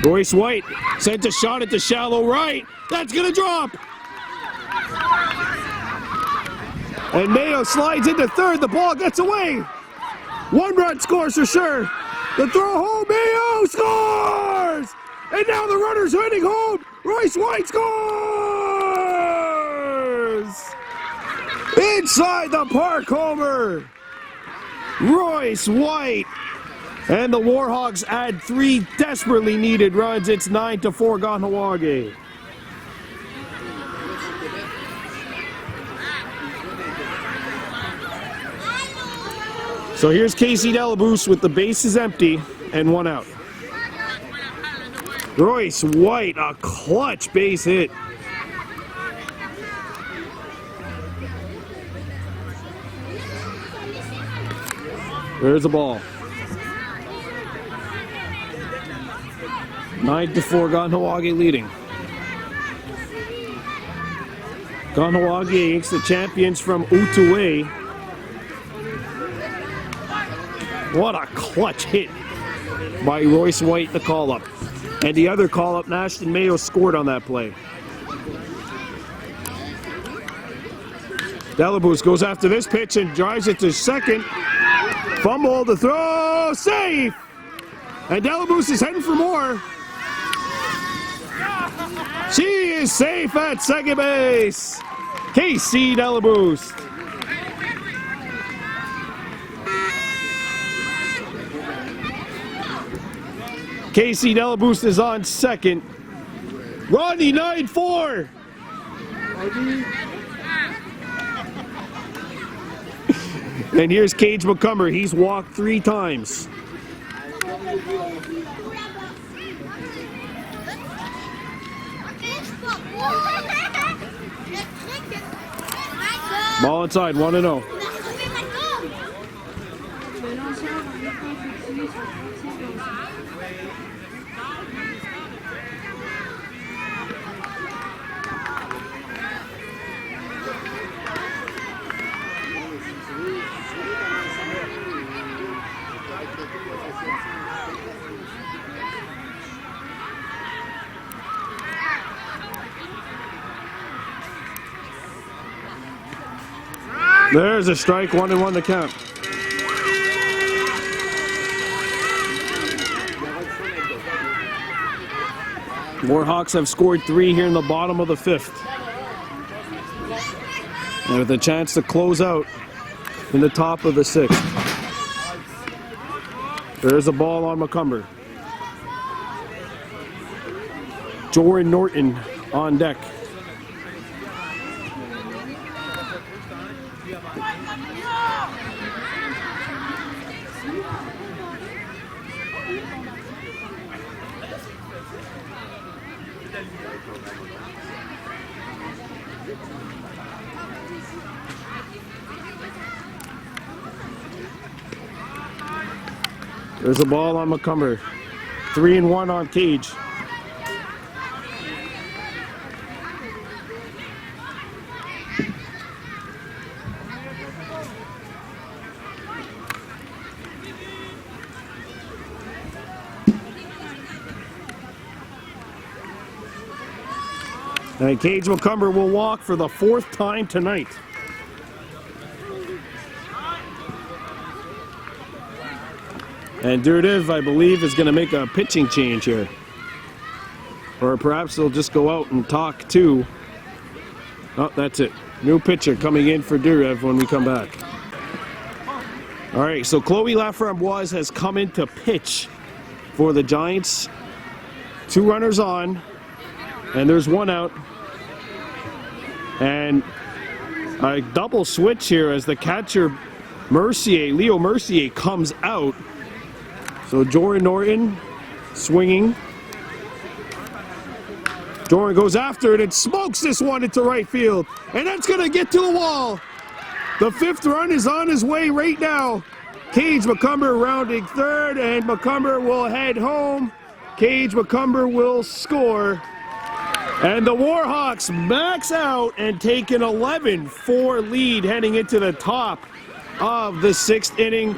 Royce White sent a shot at the shallow right. That's going to drop. And Mayo slides into third. The ball gets away. 1 run scores for sure. The throw home. Mayo scores! And now the runner's heading home. Royce White scores! Inside the park homer. Royce White. And the Warhawks add 3 desperately needed runs. It's 9-4 Kahnawake. So here's Casey Delaboost with the bases empty and 1 out. Royce White, a clutch base hit. There's the ball. 9-4 Kahnawake leading. Kahnawake against the champions from Outaouais. What a clutch hit by Royce White, the call-up. And the other call-up, Ashton Mayo, scored on that play. Delabous goes after this pitch and drives it to second. Fumble, the throw, safe! And Delabous is heading for more. She is safe at second base. Casey Delabous. Casey Delabous is on second. Rodney 9-4. And here's Cage McCumber. He's walked 3 times. Ball inside, 1-0. There's a strike, 1-1 to count. Warhawks have scored 3 here in the bottom of the 5th. And with a chance to close out in the top of the 6th. There's a ball on McCumber. Jordan Norton on deck. There's a ball on McCumber. 3-1 on Cage. And Cage McCumber will walk for the 4th time tonight. And Deux-Rives, I believe, is going to make a pitching change here. Or perhaps they'll just go out and talk too. Oh, that's it. New pitcher coming in for Deux-Rives when we come back. All right, so Chloe Laframboise has come in to pitch for the Giants. 2 runners on, and there's 1 out. And a double switch here as the catcher Mercier, Leo Mercier, comes out. So Jordan Norton swinging. Jordan goes after it and smokes this one into right field. And that's going to get to the wall. The 5th run is on his way right now. Cage McCumber rounding 3rd, and McCumber will head home. Cage McCumber will score. And the Warhawks max out and take an 11-4 lead heading into the top of the 6th inning.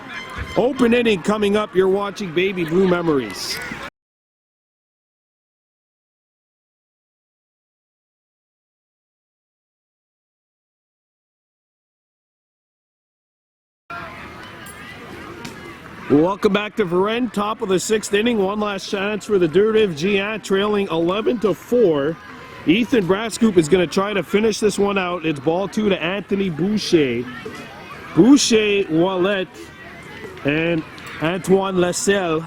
Open inning coming up. You're watching Baby Blue Memories. Welcome back to Varennes, top of the 6th inning. One last chance for the Deux-Rives Giants, trailing 11-4. Ethan Brascoop is going to try to finish this one out. It's ball 2 to Anthony Boucher. Boucher, Ouellette, and Antoine Lasselle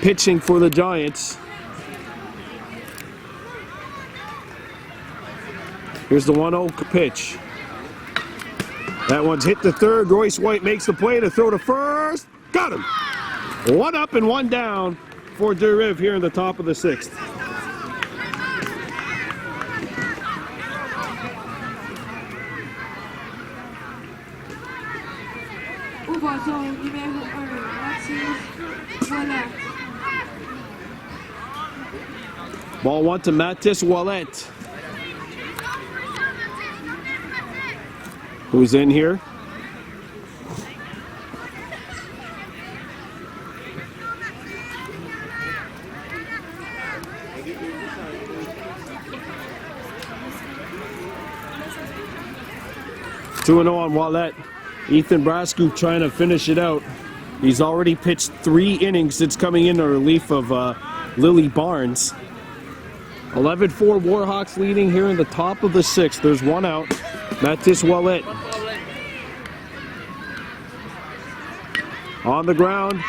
pitching for the Giants. Here's the 1-0 pitch. That one's hit to 3rd. Royce White makes the play to throw to 1st. Got him. 1 up and 1 down for Deux-Rives here in the top of the 6th. Ball 1 to Mathis Ouellette, who's in here. 2-0 on Wallet. Ethan Brascoop trying to finish it out. He's already pitched 3 innings since coming in relief of Lily Barnes. 11-4 Warhawks leading here in the top of the 6th. There's 1 out. Mathis Wallet. On the ground.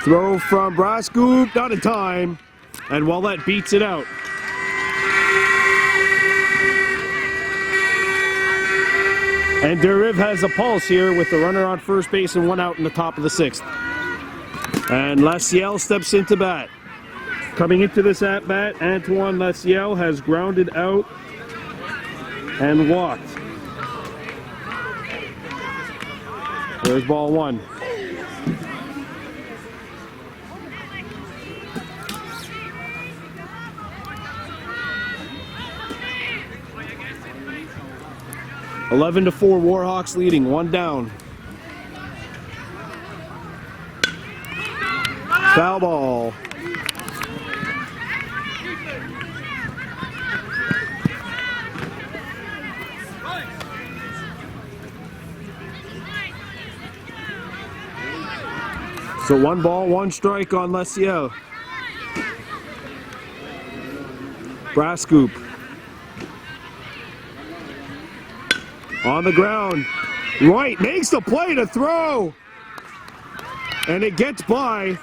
Throw from Brascoop, not in time. And Wallet beats it out. And Deux-Rives has a pulse here with the runner on first base and 1 out in the top of the 6th. And Laciel steps into bat. Coming into this at-bat, Antoine Laciel has grounded out and walked. There's ball 1. $11-4 Warhawks leading, 1 down. Foul ball. So 1 ball, 1 strike on Laciel. Brascoop. On the ground. Right, makes the play to throw. And it gets by.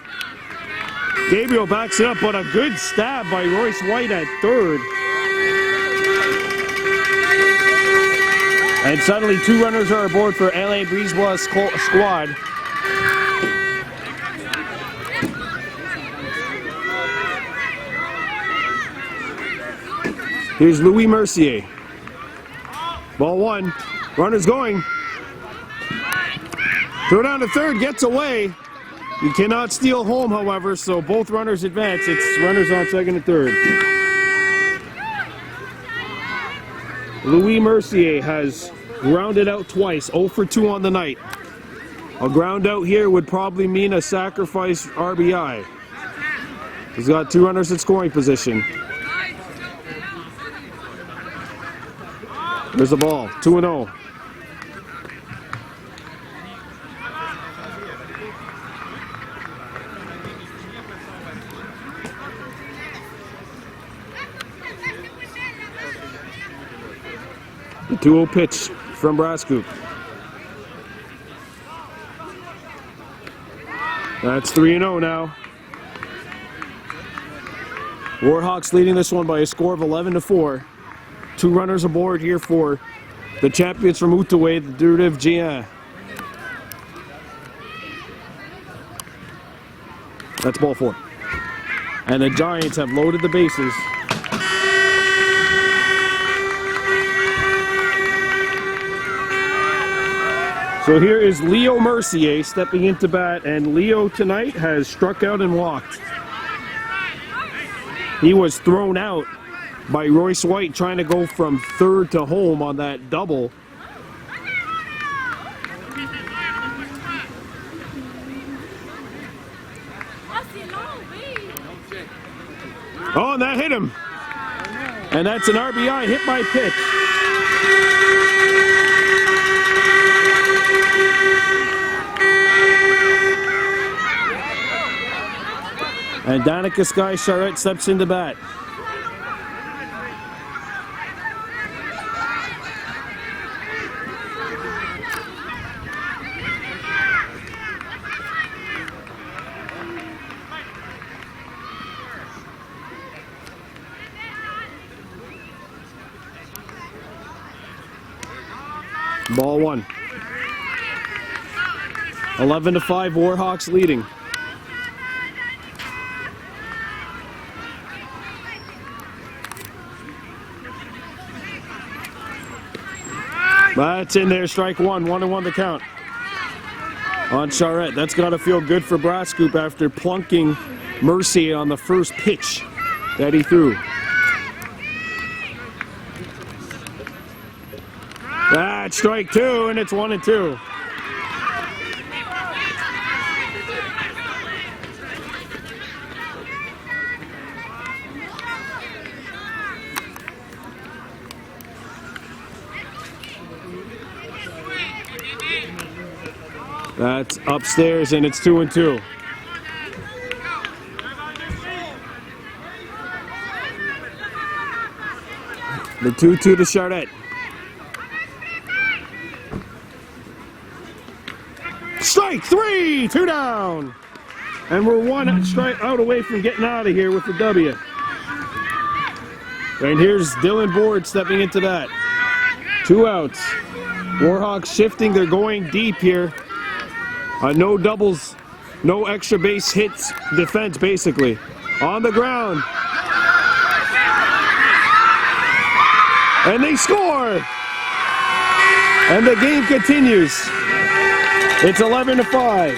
Gabriel backs it up, but a good stab by Royce White at third. And suddenly 2 runners are aboard for LA Brisebois squad. Here's Louis Mercier. Ball 1. Runner's going. Throw down to third, gets away. You cannot steal home, however, so both runners advance. It's runners on second and third. Louis Mercier has grounded out twice, 0 for 2 on the night. A ground out here would probably mean a sacrifice RBI. He's got 2 runners in scoring position. There's the ball, 2-0. The 2-0 pitch from Brascoop. That's 3-0 now. Warhawks leading this one by a score of 11-4. 2 runners aboard here for the champions from Outaouais, the Deux-Rives Giants. That's ball 4. And the Giants have loaded the bases. So here is Leo Mercier stepping into bat, and Leo tonight has struck out and walked. He was thrown out by Royce White trying to go from third to home on that double. Oh, and that hit him. And that's an RBI hit by pitch. And Danica Sky Charette steps into bat. Ball 1. 11-5 Warhawks leading. That's in there, strike 1, 1-1 the count on Charette. That's got to feel good for Brascoop after plunking Mercier on the first pitch that he threw. That's strike 2, and it's 1-2. That's upstairs, and it's 2-2. The 2-2 to Charlotte. Strike 3, 2 down. And we're 1 strike out away from getting out of here with the W. And here's Dylan Board stepping into that. 2 outs. Warhawks shifting, they're going deep here. No doubles, no extra base hits defense basically. On the ground. And they score! And the game continues. It's 11-5.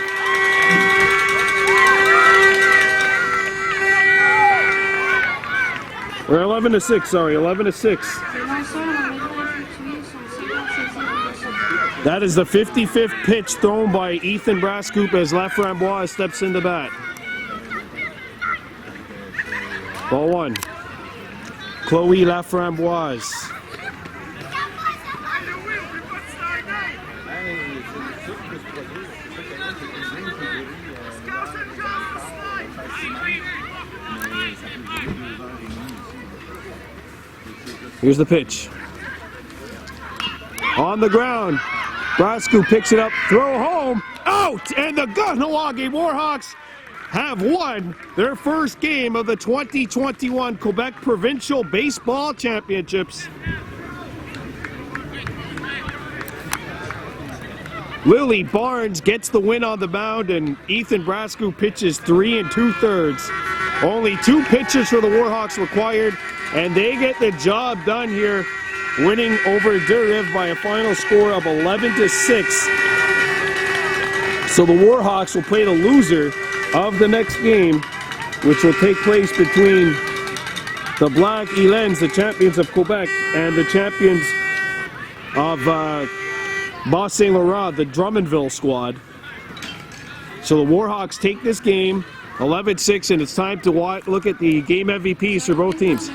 Or 11-6, sorry, 11-6. That is the 55th pitch thrown by Ethan Brascoop as Laframboise steps into bat. Ball 1. Chloe Laframboise. Here's the pitch. On the ground. Brascoop picks it up, throw home, out! And the Kahnawake Warhawks have won their first game of the 2021 Quebec Provincial Baseball Championships. Lily Barnes gets the win on the mound, and Ethan Brascoop pitches 3 2/3. Only 2 pitches for the Warhawks required, and they get the job done here, winning over Deux-Rives by a final score of 11-6. So the Warhawks will play the loser of the next game, which will take place between the Black Elens, the champions of Quebec, and the champions of Bas Saint Laurent, the Drummondville squad. So the Warhawks take this game 11-6, and it's time to look at the game MVPs for both teams.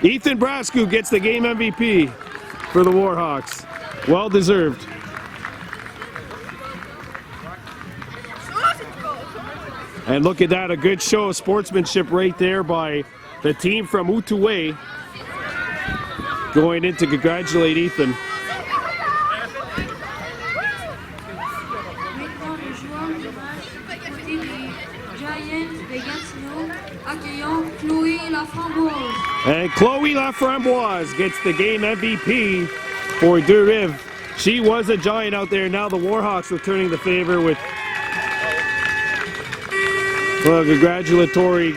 Ethan Brascoop gets the game MVP for the Warhawks. Well deserved. And look at that, a good show of sportsmanship right there by the team from Outaouais, going in to congratulate Ethan. And Chloe Laframboise gets the game MVP for Deux-Rives. She was a giant out there. Now the Warhawks returning the favor with a congratulatory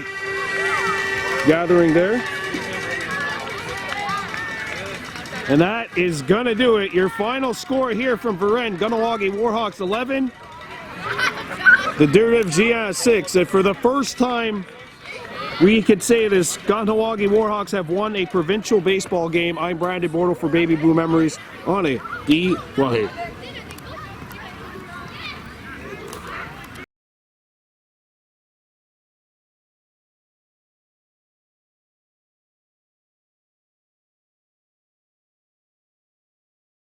gathering there. And that is going to do it. Your final score here from Varennes, Kahnawake Warhawks 11, the Deux-Rives Giants 6. And for the first time, we could say this, Kahnawake Warhawks have won a provincial baseball game. I'm Brandon Bortle for Baby Blue Memories on a Deux-Rives.